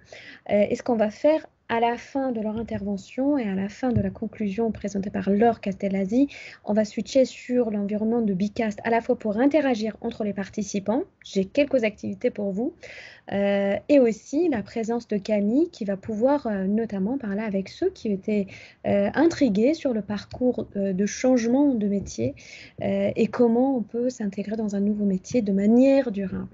Et ce qu'on va faire à la fin de leur intervention et à la fin de la conclusion présentée par Laure Castellasi, on va switcher sur l'environnement de Bicast, à la fois pour interagir entre les participants, j'ai quelques activités pour vous, et aussi la présence de Camille qui va pouvoir notamment parler avec ceux qui étaient intrigués sur le parcours de changement de métier et comment on peut s'intégrer dans un nouveau métier de manière durable.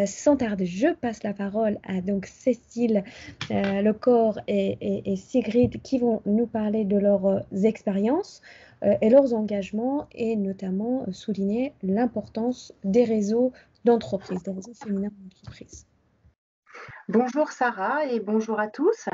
Sans tarder, je passe la parole à donc Cécile Lecor et Sigrid qui vont nous parler de leurs expériences et leurs engagements et notamment souligner l'importance des réseaux d'entreprise, des réseaux féminins d'entreprise. Bonjour Sarah et bonjour à tous.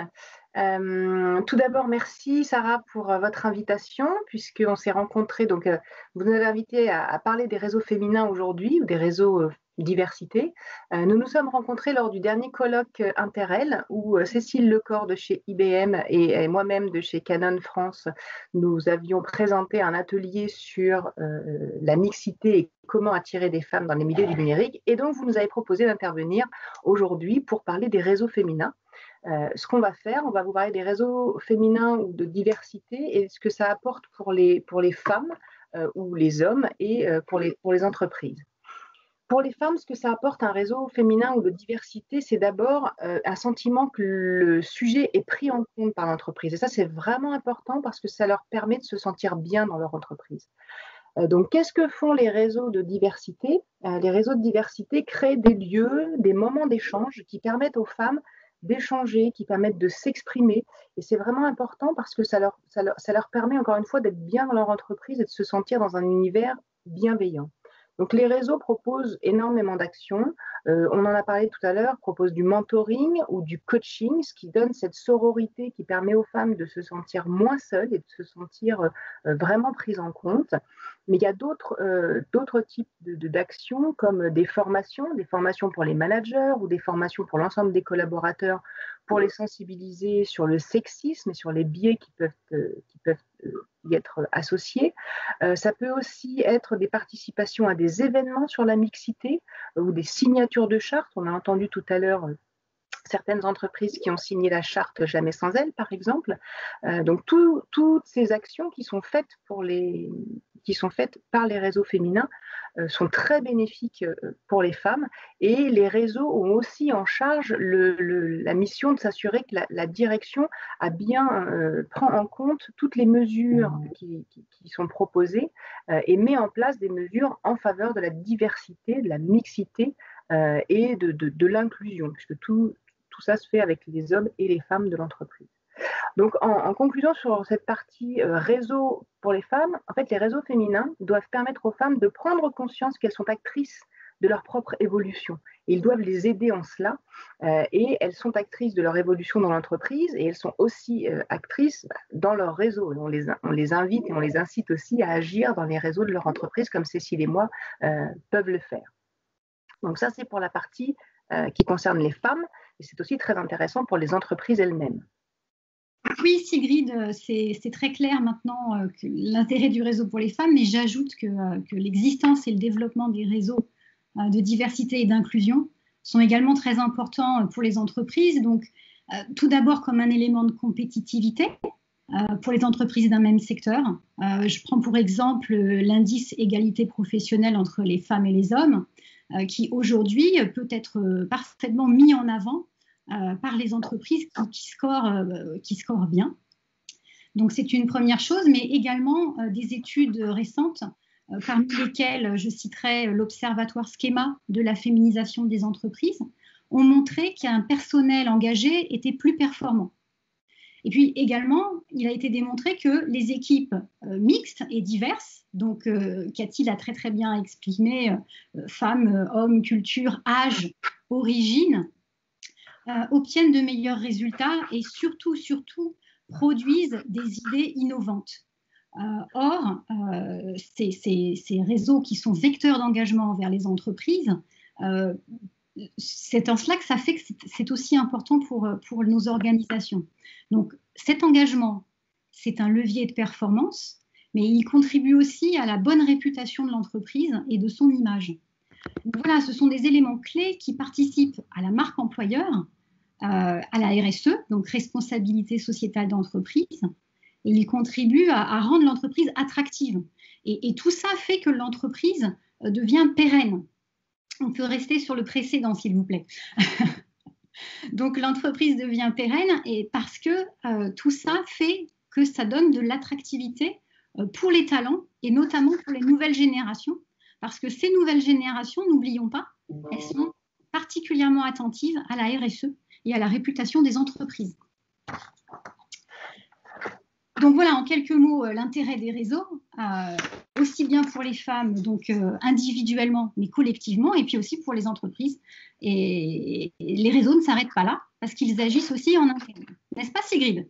Tout d'abord, merci Sarah pour votre invitation, puisqu'on s'est rencontrés, donc vous nous avez invité à parler des réseaux féminins aujourd'hui, ou des réseaux diversité. Nous nous sommes rencontrés lors du dernier colloque Interel, où Cécile Lecor de chez IBM et moi-même de chez Canon France, nous avions présenté un atelier sur la mixité et comment attirer des femmes dans les milieux du numérique. Et donc, vous nous avez proposé d'intervenir aujourd'hui pour parler des réseaux féminins. Ce qu'on va faire, on va vous parler des réseaux féminins ou de diversité et ce que ça apporte pour les femmes ou les hommes et pour les entreprises. Pour les femmes, ce que ça apporte un réseau féminin ou de diversité, c'est d'abord un sentiment que le sujet est pris en compte par l'entreprise. Et ça, c'est vraiment important parce que ça leur permet de se sentir bien dans leur entreprise. Donc, qu'est-ce que font les réseaux de diversité? Les réseaux de diversité créent des lieux, des moments d'échange qui permettent aux femmes d'échanger, qui permettent de s'exprimer. Et c'est vraiment important parce que ça leur permet, encore une fois, d'être bien dans leur entreprise et de se sentir dans un univers bienveillant. Donc les réseaux proposent énormément d'actions. On en a parlé tout à l'heure, proposent du mentoring ou du coaching, ce qui donne cette sororité qui permet aux femmes de se sentir moins seules et de se sentir vraiment prises en compte. Mais il y a d'autres types d'actions comme des formations pour les managers ou des formations pour l'ensemble des collaborateurs pour les sensibiliser sur le sexisme et sur les biais qui peuvent y être associés. Ça peut aussi être des participations à des événements sur la mixité ou des signatures de chartes. On a entendu tout à l'heure certaines entreprises qui ont signé la charte Jamais sans elles, par exemple. Donc, toutes ces actions qui sont faites par les réseaux féminins sont très bénéfiques pour les femmes. Et les réseaux ont aussi en charge la mission de s'assurer que la direction prend en compte toutes les mesures qui sont proposées et met en place des mesures en faveur de la diversité, de la mixité et de l'inclusion, puisque tout ça se fait avec les hommes et les femmes de l'entreprise. Donc, en conclusion sur cette partie réseau pour les femmes, en fait, les réseaux féminins doivent permettre aux femmes de prendre conscience qu'elles sont actrices de leur propre évolution. Et ils doivent les aider en cela. Et elles sont actrices de leur évolution dans l'entreprise et elles sont aussi actrices dans leur réseau. On les invite et on les incite aussi à agir dans les réseaux de leur entreprise, comme Cécile et moi peuvent le faire. Donc ça, c'est pour la partie qui concerne les femmes. Et c'est aussi très intéressant pour les entreprises elles-mêmes. Oui, Sigrid, c'est très clair maintenant l'intérêt du réseau pour les femmes, mais j'ajoute que l'existence et le développement des réseaux de diversité et d'inclusion sont également très importants pour les entreprises. Donc, tout d'abord comme un élément de compétitivité pour les entreprises d'un même secteur. Je prends pour exemple l'indice égalité professionnelle entre les femmes et les hommes, qui aujourd'hui peut être parfaitement mis en avant par les entreprises qui scorent bien. Donc c'est une première chose, mais également des études récentes, parmi lesquelles je citerai l'Observatoire Schema de la féminisation des entreprises, ont montré qu'un personnel engagé était plus performant. Et puis également, il a été démontré que les équipes mixtes et diverses, donc Cathy l'a très très bien exprimé, femmes, hommes, culture, âge, origine, obtiennent de meilleurs résultats et surtout produisent des idées innovantes. Or, ces réseaux qui sont vecteurs d'engagement envers les entreprises, c'est en cela que ça fait que c'est aussi important pour nos organisations. Donc, cet engagement, c'est un levier de performance, mais il contribue aussi à la bonne réputation de l'entreprise et de son image. Donc, voilà, ce sont des éléments clés qui participent à la marque employeur, à la RSE, donc responsabilité sociétale d'entreprise, et ils contribuent à rendre l'entreprise attractive. Et tout ça fait que l'entreprise devient pérenne. On peut rester sur le précédent, s'il vous plaît. Donc, l'entreprise devient pérenne et parce que tout ça fait que ça donne de l'attractivité pour les talents et notamment pour les nouvelles générations. Parce que ces nouvelles générations, n'oublions pas, elles sont particulièrement attentives à la RSE et à la réputation des entreprises. Donc voilà, en quelques mots, l'intérêt des réseaux, aussi bien pour les femmes, donc individuellement, mais collectivement, et puis aussi pour les entreprises. Et les réseaux ne s'arrêtent pas là, parce qu'ils agissent aussi en interne. N'est-ce pas, Sigrid ?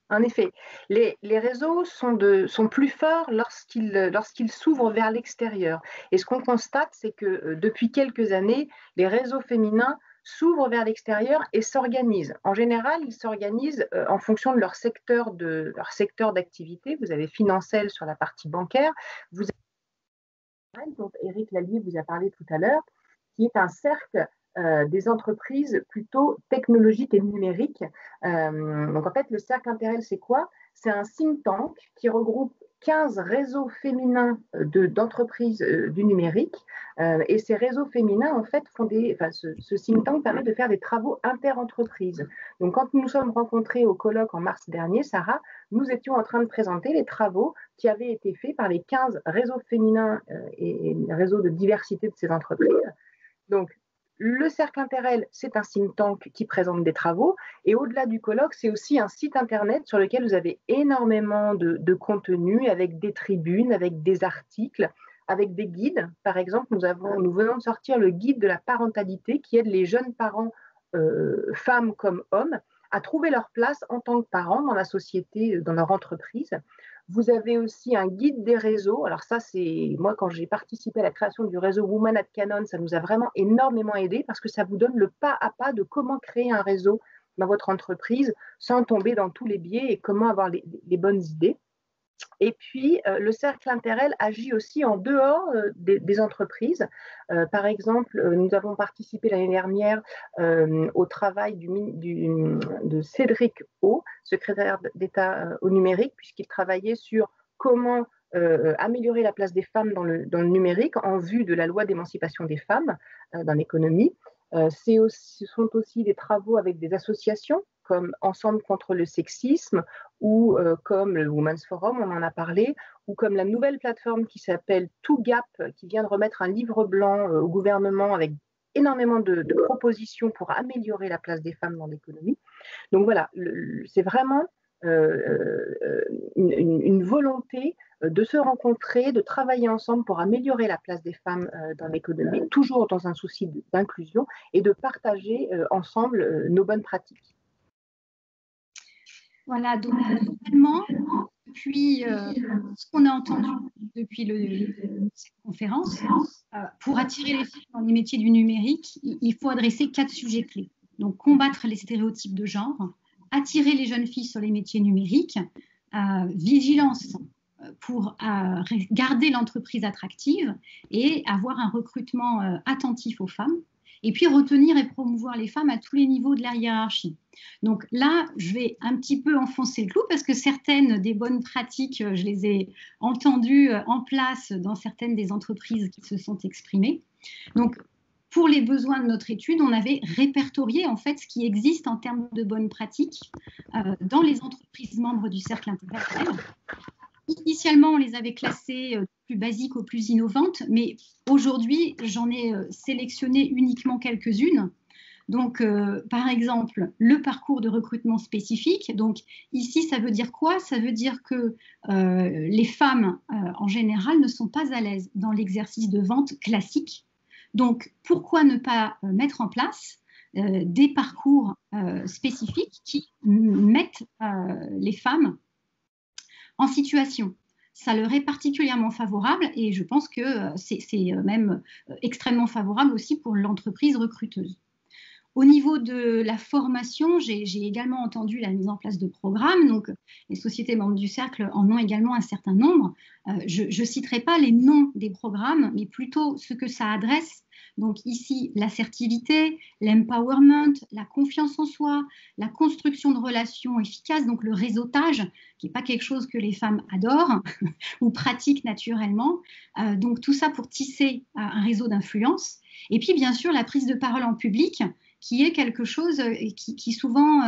En effet, les réseaux sont plus forts lorsqu'ils s'ouvrent vers l'extérieur. Et ce qu'on constate, c'est que depuis quelques années, les réseaux féminins s'ouvrent vers l'extérieur et s'organisent. En général, ils s'organisent en fonction de leur secteur d'activité. Vous avez Financel sur la partie bancaire. Vous avez, dont Éric Lallier vous a parlé tout à l'heure, qui est un cercle des entreprises plutôt technologiques et numériques. Donc en fait, le cercle Interel, c'est quoi? C'est un think tank qui regroupe 15 réseaux féminins d'entreprises du numérique. Et ces réseaux féminins, en fait, ce think tank permet de faire des travaux inter-entreprises. Donc, quand nous nous sommes rencontrés au colloque en mars dernier, Sarah, nous étions en train de présenter les travaux qui avaient été faits par les 15 réseaux féminins et réseaux de diversité de ces entreprises. Donc, le Cercle Interel, c'est un think tank qui présente des travaux. Et au-delà du colloque, c'est aussi un site internet sur lequel vous avez énormément de contenu avec des tribunes, avec des articles, avec des guides. Par exemple, nous venons de sortir le guide de la parentalité qui aide les jeunes parents, femmes comme hommes, à trouver leur place en tant que parents dans la société, dans leur entreprise. Vous avez aussi un guide des réseaux. Alors ça, c'est moi, quand j'ai participé à la création du réseau Women at Canon, ça nous a vraiment énormément aidé parce que ça vous donne le pas à pas de comment créer un réseau dans votre entreprise sans tomber dans tous les biais et comment avoir les bonnes idées. Et puis, le cercle Interrel agit aussi en dehors des entreprises. Par exemple, nous avons participé l'année dernière au travail de Cédric O, secrétaire d'État au numérique, puisqu'il travaillait sur comment améliorer la place des femmes dans le numérique en vue de la loi d'émancipation des femmes dans l'économie. Ce sont aussi des travaux avec des associations comme Ensemble contre le sexisme ou comme le Women's Forum, on en a parlé, ou comme la nouvelle plateforme qui s'appelle 2Gap, qui vient de remettre un livre blanc au gouvernement avec énormément de propositions pour améliorer la place des femmes dans l'économie. Donc voilà, c'est vraiment une volonté de se rencontrer, de travailler ensemble pour améliorer la place des femmes dans l'économie, toujours dans un souci d'inclusion, et de partager ensemble nos bonnes pratiques. Voilà, donc globalement, depuis ce qu'on a entendu depuis cette conférence, pour attirer les filles dans les métiers du numérique, il faut adresser 4 sujets clés. Donc, combattre les stéréotypes de genre, attirer les jeunes filles sur les métiers numériques, vigilance pour garder l'entreprise attractive et avoir un recrutement attentif aux femmes. Et puis retenir et promouvoir les femmes à tous les niveaux de la hiérarchie. Donc là, je vais un petit peu enfoncer le clou parce que certaines des bonnes pratiques, je les ai entendues en place dans certaines des entreprises qui se sont exprimées. Donc, pour les besoins de notre étude, on avait répertorié en fait ce qui existe en termes de bonnes pratiques dans les entreprises membres du Cercle Interrel. Initialement, on les avait classées plus basiques aux plus innovantes, mais aujourd'hui, j'en ai sélectionné uniquement quelques-unes. Donc, par exemple, le parcours de recrutement spécifique. Donc, ici, ça veut dire quoi? Ça veut dire que les femmes, en général, ne sont pas à l'aise dans l'exercice de vente classique. Donc, pourquoi ne pas mettre en place des parcours spécifiques qui mettent les femmes en situation? Ça leur est particulièrement favorable et je pense que c'est même extrêmement favorable aussi pour l'entreprise recruteuse. Au niveau de la formation, j'ai également entendu la mise en place de programmes. Donc, les sociétés membres du Cercle en ont également un certain nombre. Je ne citerai pas les noms des programmes, mais plutôt ce que ça adresse. Donc ici, l'assertivité, l'empowerment, la confiance en soi, la construction de relations efficaces, donc le réseautage, qui n'est pas quelque chose que les femmes adorent ou pratiquent naturellement. Donc tout ça pour tisser un réseau d'influence. Et puis bien sûr, la prise de parole en public, qui est quelque chose qui souvent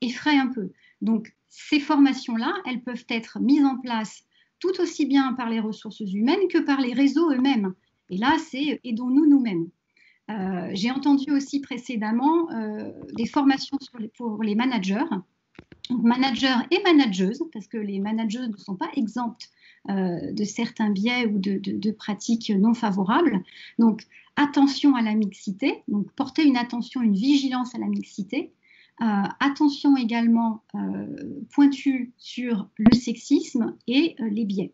effraie un peu. Donc ces formations-là, elles peuvent être mises en place tout aussi bien par les ressources humaines que par les réseaux eux-mêmes. Et là, c'est aidons-nous nous-mêmes. J'ai entendu aussi précédemment des formations pour les managers, donc managers et manageuses, parce que les manageuses ne sont pas exemptes de certains biais ou de pratiques non favorables. Donc, attention à la mixité, donc porter une attention, une vigilance à la mixité. Attention également pointue sur le sexisme et les biais.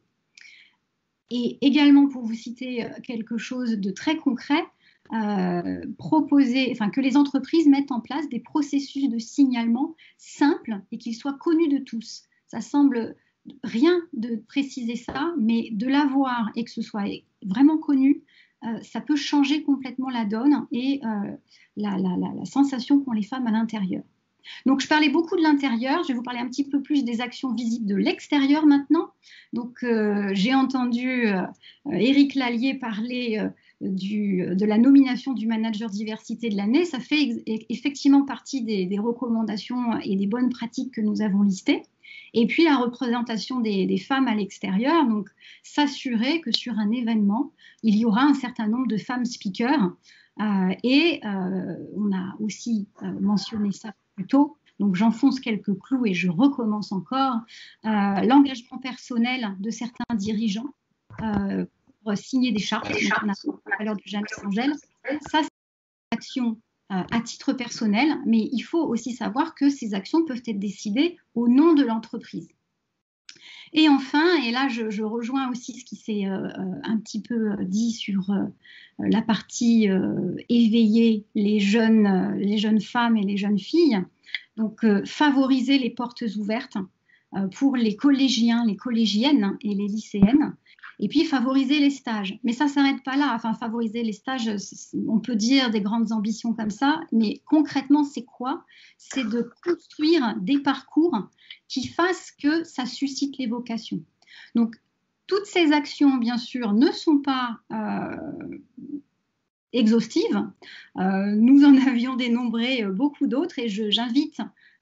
Et également, pour vous citer quelque chose de très concret, que les entreprises mettent en place des processus de signalement simples et qu'ils soient connus de tous. Ça semble rien de préciser ça, mais de l'avoir et que ce soit vraiment connu, ça peut changer complètement la donne et la sensation qu'ont les femmes à l'intérieur. Donc, je parlais beaucoup de l'intérieur, je vais vous parler un petit peu plus des actions visibles de l'extérieur maintenant. Donc, j'ai entendu Éric Lallier parler de la nomination du manager diversité de l'année. Ça fait effectivement partie des recommandations et des bonnes pratiques que nous avons listées. Et puis, la représentation des femmes à l'extérieur, donc s'assurer que sur un événement, il y aura un certain nombre de femmes speakers. On a aussi mentionné ça plus tôt, donc j'enfonce quelques clous et je recommence encore. L'engagement personnel de certains dirigeants, signer des chartes, donc on a la valeur de Jeanne Angèle. Ça, c'est une action à titre personnel, mais il faut aussi savoir que ces actions peuvent être décidées au nom de l'entreprise. Et enfin, et là je rejoins aussi ce qui s'est un petit peu dit sur la partie éveiller les jeunes femmes et les jeunes filles, donc favoriser les portes ouvertes pour les collégiens, les collégiennes et les lycéennes, et puis favoriser les stages. Mais ça ne s'arrête pas là, enfin favoriser les stages, on peut dire des grandes ambitions comme ça, mais concrètement c'est quoi? C'est de construire des parcours qui fassent que ça suscite les vocations. Donc toutes ces actions, bien sûr, ne sont pas exhaustives. Nous en avions dénombré beaucoup d'autres et j'invite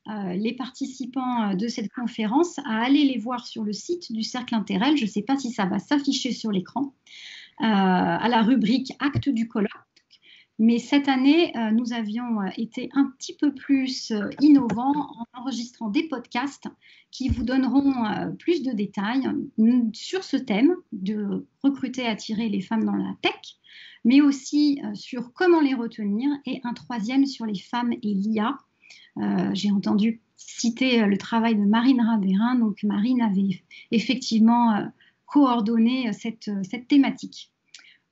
les participants de cette conférence à aller les voir sur le site du Cercle Interrel. Je ne sais pas si ça va s'afficher sur l'écran, à la rubrique Actes du colloque. Mais cette année, nous avions été un petit peu plus innovants en enregistrant des podcasts qui vous donneront plus de détails sur ce thème de recruter et attirer les femmes dans la tech, mais aussi sur comment les retenir, et un troisième sur les femmes et l'IA. J'ai entendu citer le travail de Marine Rabérin, donc Marine avait effectivement coordonné cette thématique.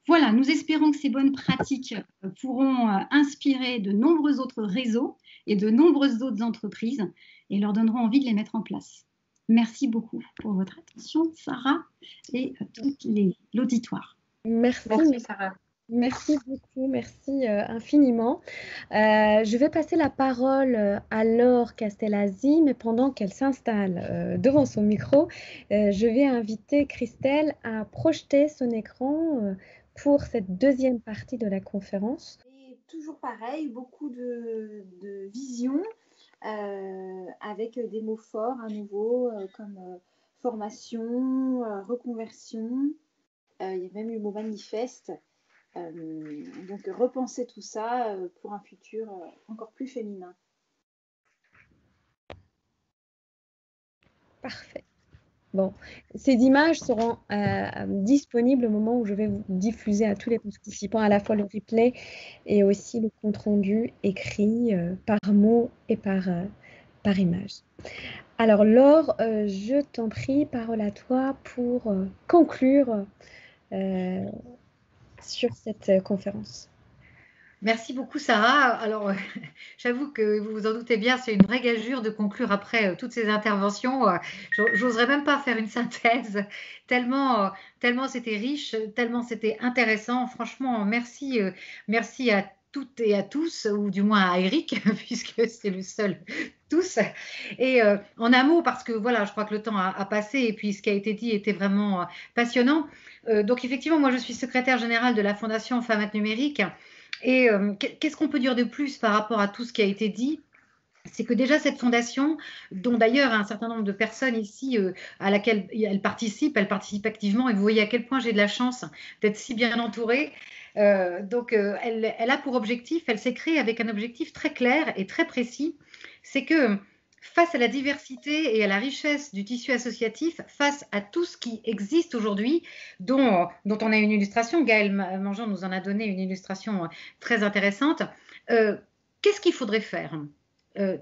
Voilà, nous espérons que ces bonnes pratiques pourront inspirer de nombreux autres réseaux et de nombreuses autres entreprises et leur donneront envie de les mettre en place. Merci beaucoup pour votre attention, Sarah, et tout l'auditoire. Merci Sarah. Merci beaucoup, merci infiniment. Je vais passer la parole à Laure Castellazzi, mais pendant qu'elle s'installe devant son micro, je vais inviter Christelle à projeter son écran pour cette deuxième partie de la conférence. Et toujours pareil, beaucoup de visions avec des mots forts à nouveau comme formation, reconversion. Il y a même eu le mot manifeste. Donc repenser tout ça pour un futur encore plus féminin. Parfait. Bon, ces images seront disponibles au moment où je vais vous diffuser à tous les participants à la fois le replay et aussi le compte-rendu écrit par mots et par image. Alors Laure, je t'en prie, parole à toi pour conclure sur cette conférence. Merci beaucoup Sarah. Alors j'avoue que vous vous en doutez bien, c'est une vraie gageure de conclure après toutes ces interventions. J'oserais même pas faire une synthèse, tellement c'était riche, tellement c'était intéressant. Franchement, merci à toutes et à tous, ou du moins à Eric, puisque c'est le seul tous. Et en un mot, parce que voilà, je crois que le temps a passé et puis ce qui a été dit était vraiment passionnant. Donc effectivement, moi je suis secrétaire générale de la Fondation Femmes Numérique. Et qu'est-ce qu'on peut dire de plus par rapport à tout ce qui a été dit? C'est que déjà cette fondation, dont d'ailleurs un certain nombre de personnes ici à laquelle elle participe activement, et vous voyez à quel point j'ai de la chance d'être si bien entourée. Donc elle a pour objectif, elle s'est créée avec un objectif très clair et très précis, c'est que face à la diversité et à la richesse du tissu associatif, face à tout ce qui existe aujourd'hui, dont on a une illustration, Gaëlle Mangeant nous en a donné une illustration très intéressante, qu'est-ce qu'il faudrait faire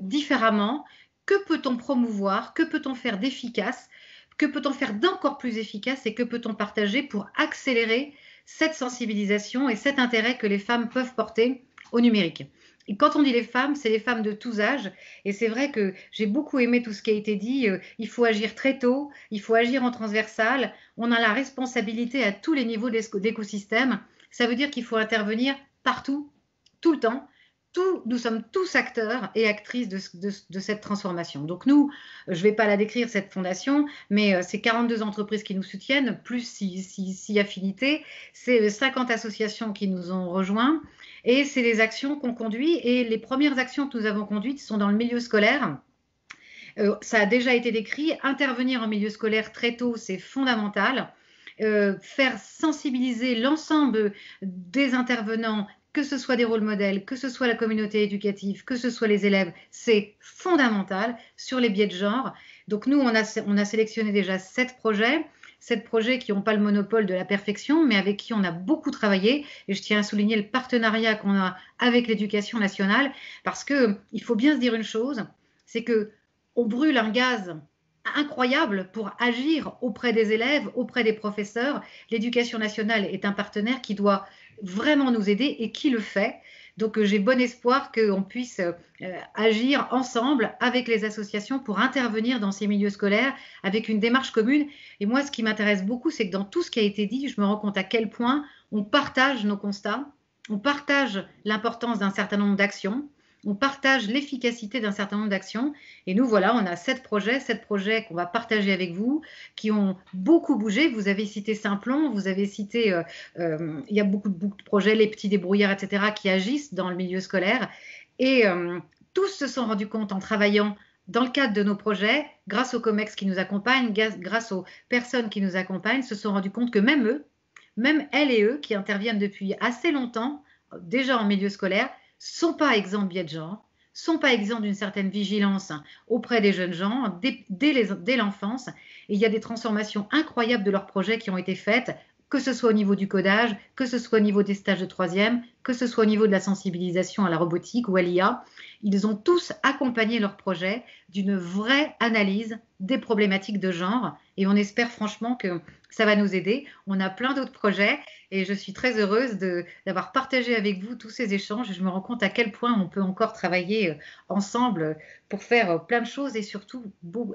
différemment? Que peut-on promouvoir? Que peut-on faire d'efficace? Que peut-on faire d'encore plus efficace? Et que peut-on partager pour accélérer cette sensibilisation et cet intérêt que les femmes peuvent porter au numérique? Et quand on dit les femmes, c'est les femmes de tous âges. Et c'est vrai que j'ai beaucoup aimé tout ce qui a été dit. Il faut agir très tôt, il faut agir en transversal. On a la responsabilité à tous les niveaux d'écosystème. Ça veut dire qu'il faut intervenir partout, tout le temps. Nous sommes tous acteurs et actrices de cette transformation. Donc nous, je ne vais pas la décrire, cette fondation, mais c'est 42 entreprises qui nous soutiennent, plus 6 affinités. C'est 50 associations qui nous ont rejoints. Et c'est les actions qu'on conduit. Et les premières actions que nous avons conduites sont dans le milieu scolaire. Ça a déjà été décrit. Intervenir en milieu scolaire très tôt, c'est fondamental. Faire sensibiliser l'ensemble des intervenants, que ce soit des rôles modèles, que ce soit la communauté éducative, que ce soit les élèves, c'est fondamental sur les biais de genre. Donc nous, on a sélectionné déjà 7 projets. 7 projets qui n'ont pas le monopole de la perfection, mais avec qui on a beaucoup travaillé. Et je tiens à souligner le partenariat qu'on a avec l'Éducation nationale, parce qu'il faut bien se dire une chose, c'est qu'on brûle un gaz incroyable pour agir auprès des élèves, auprès des professeurs. L'Éducation nationale est un partenaire qui doit vraiment nous aider et qui le fait. Donc j'ai bon espoir qu'on puisse agir ensemble avec les associations pour intervenir dans ces milieux scolaires avec une démarche commune. Et moi, ce qui m'intéresse beaucoup, c'est que dans tout ce qui a été dit, je me rends compte à quel point on partage nos constats, on partage l'importance d'un certain nombre d'actions, on partage l'efficacité d'un certain nombre d'actions. Et nous, voilà, on a 7 projets qu'on va partager avec vous, qui ont beaucoup bougé. Vous avez cité Simplon, vous avez cité, il y a beaucoup de projets, les petits débrouillards, etc., qui agissent dans le milieu scolaire. Et tous se sont rendus compte en travaillant dans le cadre de nos projets, grâce aux COMEX qui nous accompagnent, grâce aux personnes qui nous accompagnent, se sont rendus compte que même eux, même elles et eux, qui interviennent depuis assez longtemps, déjà en milieu scolaire, sont pas exempts de biais de genre, sont pas exempts d'une certaine vigilance auprès des jeunes gens dès l'enfance. Et il y a des transformations incroyables de leurs projets qui ont été faites, que ce soit au niveau du codage, que ce soit au niveau des stages de 3e, que ce soit au niveau de la sensibilisation à la robotique ou à l'IA. Ils ont tous accompagné leurs projets d'une vraie analyse des problématiques de genre. Et on espère franchement que ça va nous aider. On a plein d'autres projets et je suis très heureuse d'avoir partagé avec vous tous ces échanges. Je me rends compte à quel point on peut encore travailler ensemble pour faire plein de choses et surtout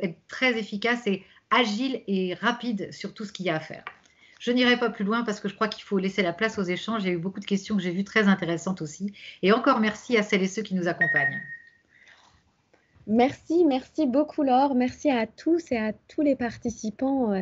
être très efficace et agile et rapide sur tout ce qu'il y a à faire. Je n'irai pas plus loin parce que je crois qu'il faut laisser la place aux échanges. Il y a eu beaucoup de questions que j'ai vues très intéressantes aussi. Et encore merci à celles et ceux qui nous accompagnent. Merci beaucoup Laure, merci à tous et à tous les participants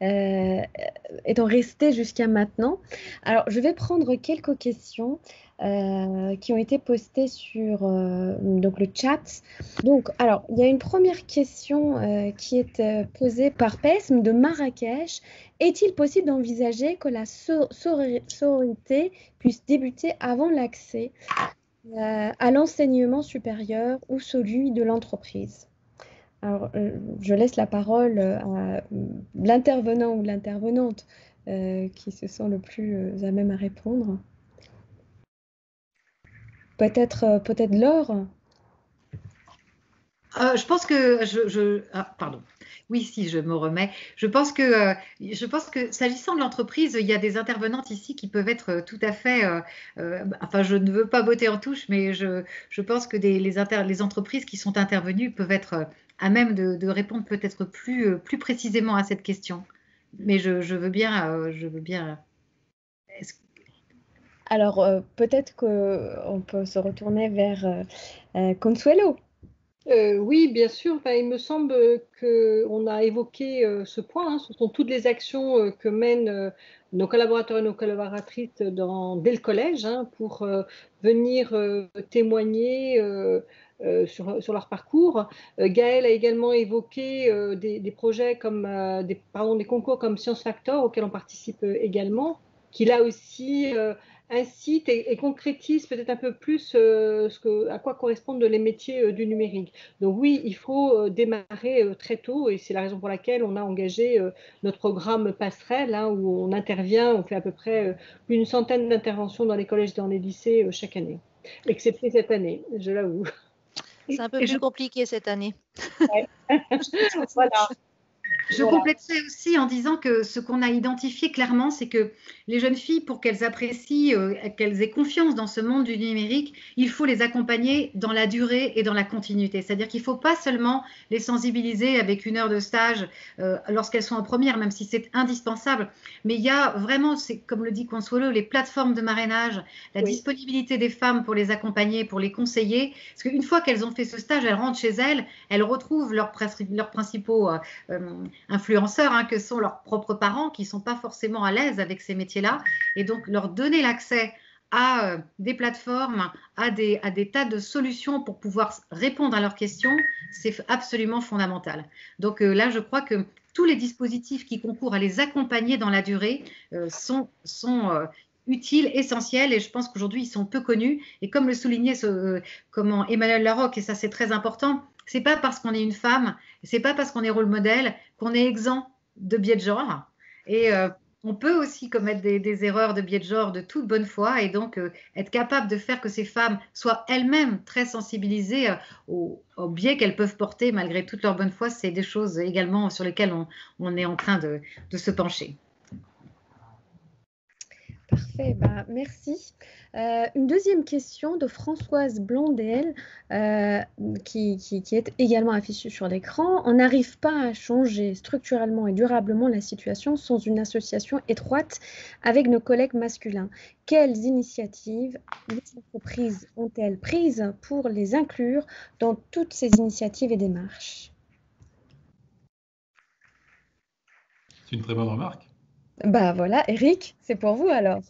étant restés jusqu'à maintenant. Alors je vais prendre quelques questions qui ont été postées sur donc le chat. Donc alors il y a une première question qui est posée par Pesme de Marrakech. Est-il possible d'envisager que la sororité puisse débuter avant l'accès à l'enseignement supérieur ou celui de l'entreprise? Alors, je laisse la parole à l'intervenant ou l'intervenante qui se sent le plus à même à répondre. Peut-être Laure. Je pense que pardon. Oui, si je me remets. Je pense que s'agissant de l'entreprise, il y a des intervenantes ici qui peuvent être tout à fait. Enfin, je ne veux pas botter en touche, mais je pense que les entreprises qui sont intervenues peuvent être à même de répondre peut-être plus précisément à cette question. Mais je veux bien. Alors, peut-être qu'on peut se retourner vers Consuelo. Oui, bien sûr. Enfin, il me semble qu'on a évoqué ce point. Ce sont toutes les actions que mènent nos collaborateurs et nos collaboratrices dès le collège pour venir témoigner sur leur parcours. Gaëlle a également évoqué des projets comme des concours comme Science Factor auxquels on participe également, qui là aussi incite et concrétise peut-être un peu plus à quoi correspondent les métiers du numérique. Donc oui, il faut démarrer très tôt et c'est la raison pour laquelle on a engagé notre programme Passerelle où on intervient, on fait à peu près plus d'une centaine d'interventions dans les collèges et dans les lycées chaque année, excepté cette année, je l'avoue. C'est un peu plus compliqué cette année. Ouais. Voilà. Je compléterai aussi en disant que ce qu'on a identifié clairement, c'est que les jeunes filles, pour qu'elles apprécient, qu'elles aient confiance dans ce monde du numérique, il faut les accompagner dans la durée et dans la continuité. C'est-à-dire qu'il ne faut pas seulement les sensibiliser avec 1 heure de stage lorsqu'elles sont en première, même si c'est indispensable. Mais il y a vraiment, c'est comme le dit Consuelo, les plateformes de marrainage, la disponibilité des femmes pour les accompagner, pour les conseiller. Parce qu'une fois qu'elles ont fait ce stage, elles rentrent chez elles, elles retrouvent leurs principaux influenceurs que sont leurs propres parents qui ne sont pas forcément à l'aise avec ces métiers-là et donc leur donner l'accès à des plateformes, à des tas de solutions pour pouvoir répondre à leurs questions, c'est absolument fondamental. Donc là, je crois que tous les dispositifs qui concourent à les accompagner dans la durée sont utiles, essentiels et je pense qu'aujourd'hui, ils sont peu connus et comme le soulignait Emmanuel Larocque, et ça c'est très important, c'est pas parce qu'on est une femme, c'est pas parce qu'on est rôle modèle qu'on est exempt de biais de genre. Et on peut aussi commettre des erreurs de biais de genre de toute bonne foi et donc être capable de faire que ces femmes soient elles-mêmes très sensibilisées aux biais qu'elles peuvent porter malgré toute leur bonne foi. C'est des choses également sur lesquelles on est en train de se pencher. Parfait, bah, merci. Une deuxième question de Françoise Blondel qui est également affichée sur l'écran. On n'arrive pas à changer structurellement et durablement la situation sans une association étroite avec nos collègues masculins. Quelles initiatives les entreprises ont-elles prises pour les inclure dans toutes ces initiatives et démarches? C'est une très bonne remarque. Bah voilà, Eric, c'est pour vous alors.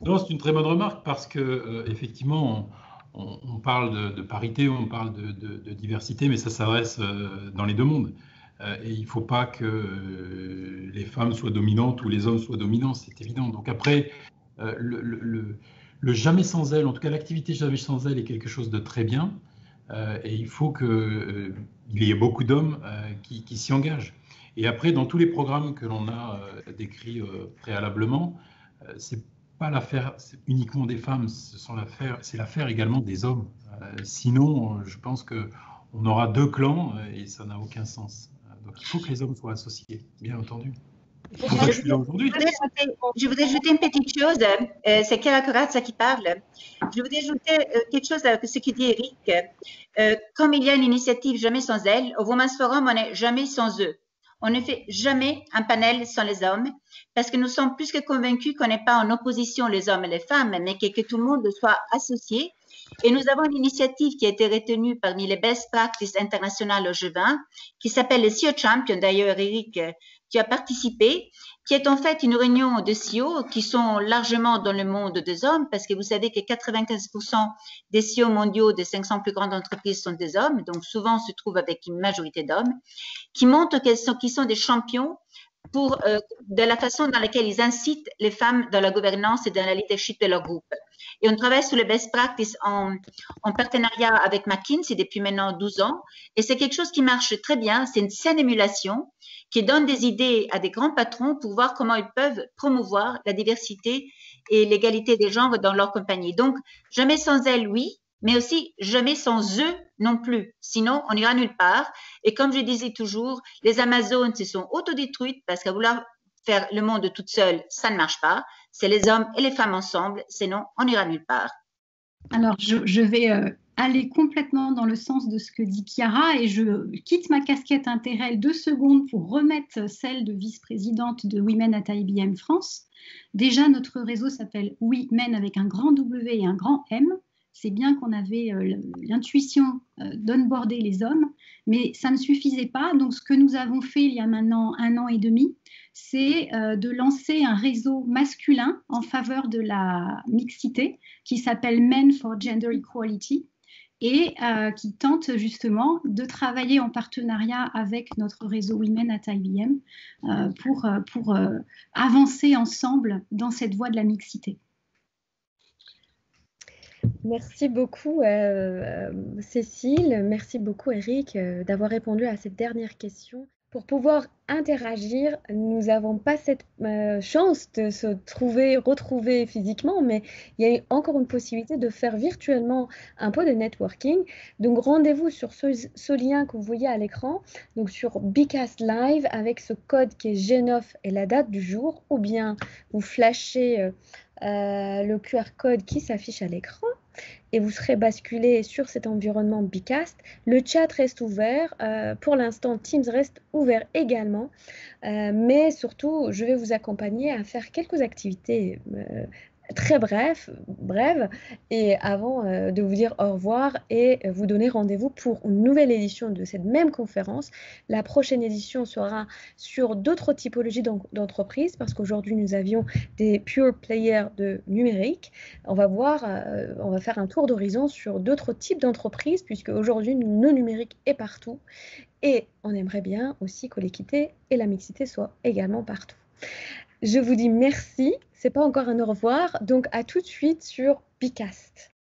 Non, c'est une très bonne remarque parce que effectivement, on parle de parité, on parle de diversité, mais ça s'adresse dans les deux mondes. Et il ne faut pas que les femmes soient dominantes ou les hommes soient dominants, c'est évident. Donc après, le jamais sans elle, en tout cas l'activité jamais sans elle est quelque chose de très bien. Et il faut qu'il y ait beaucoup d'hommes qui s'y engagent. Et après, dans tous les programmes que l'on a décrits préalablement, c'est pas l'affaire uniquement des femmes, c'est l'affaire également des hommes. Sinon, je pense qu'on aura deux clans et ça n'a aucun sens. Donc il faut que les hommes soient associés, bien entendu. C'est pour ça que je suis là aujourd'hui. Je voudrais ajouter une petite chose, c'est Chiara Corazza qui parle. Je voudrais ajouter quelque chose à ce que dit Eric. Comme il y a une initiative jamais sans elle, au Women's Forum, on n'est jamais sans eux. On ne fait jamais un panel sans les hommes parce que nous sommes plus que convaincus qu'on n'est pas en opposition les hommes et les femmes, mais que tout le monde soit associé. Et nous avons une initiative qui a été retenue parmi les best practices internationales au G20, qui s'appelle le CEO Champion. D'ailleurs, Eric, tu as participé, qui est en fait une réunion de CEO qui sont largement dans le monde des hommes, parce que vous savez que 95% des CEO mondiaux des 500 plus grandes entreprises sont des hommes, donc souvent on se trouve avec une majorité d'hommes, qui montrent qu'ils sont des champions de la façon dans laquelle ils incitent les femmes dans la gouvernance et dans la leadership de leur groupe. Et on travaille sur les best practices en partenariat avec McKinsey depuis maintenant 12 ans. Et c'est quelque chose qui marche très bien. C'est une saine émulation qui donne des idées à des grands patrons pour voir comment ils peuvent promouvoir la diversité et l'égalité des genres dans leur compagnie. Donc, jamais sans elles, oui, mais aussi jamais sans eux non plus. Sinon, on n'ira nulle part. Et comme je disais toujours, les Amazones se sont autodétruites parce qu'à vouloir faire le monde toute seule, ça ne marche pas. C'est les hommes et les femmes ensemble, sinon on n'ira nulle part. Alors, je vais aller complètement dans le sens de ce que dit Chiara et je quitte ma casquette Interrel 2 secondes pour remettre celle de vice-présidente de Women at IBM France. Déjà, notre réseau s'appelle Women avec un grand W et un grand M. C'est bien qu'on avait l'intuition d'onboarder les hommes, mais ça ne suffisait pas. Donc, ce que nous avons fait il y a maintenant 1 an et demi, c'est de lancer un réseau masculin en faveur de la mixité qui s'appelle Men for Gender Equality et qui tente justement de travailler en partenariat avec notre réseau Women at IBM pour avancer ensemble dans cette voie de la mixité. Merci beaucoup Cécile, merci beaucoup Eric d'avoir répondu à cette dernière question. Pour pouvoir interagir, nous n'avons pas cette chance de se retrouver physiquement, mais il y a encore une possibilité de faire virtuellement un peu de networking. Donc rendez-vous sur ce lien que vous voyez à l'écran, donc sur Bcast Live avec ce code qui est G9 et la date du jour, ou bien vous flashez le QR code qui s'affiche à l'écran et vous serez basculé sur cet environnement Bcast. Le chat reste ouvert. Pour l'instant, Teams reste ouvert également. Mais surtout, je vais vous accompagner à faire quelques activités très brèves et avant de vous dire au revoir et vous donner rendez-vous pour une nouvelle édition de cette même conférence. La prochaine édition sera sur d'autres typologies d'entreprises parce qu'aujourd'hui nous avions des pure players de numérique. On va voir, on va faire un tour d'horizon sur d'autres types d'entreprises puisque aujourd'hui le numérique est partout et on aimerait bien aussi que l'équité et la mixité soient également partout. Je vous dis merci, c'est pas encore un au revoir, donc à tout de suite sur Bcast.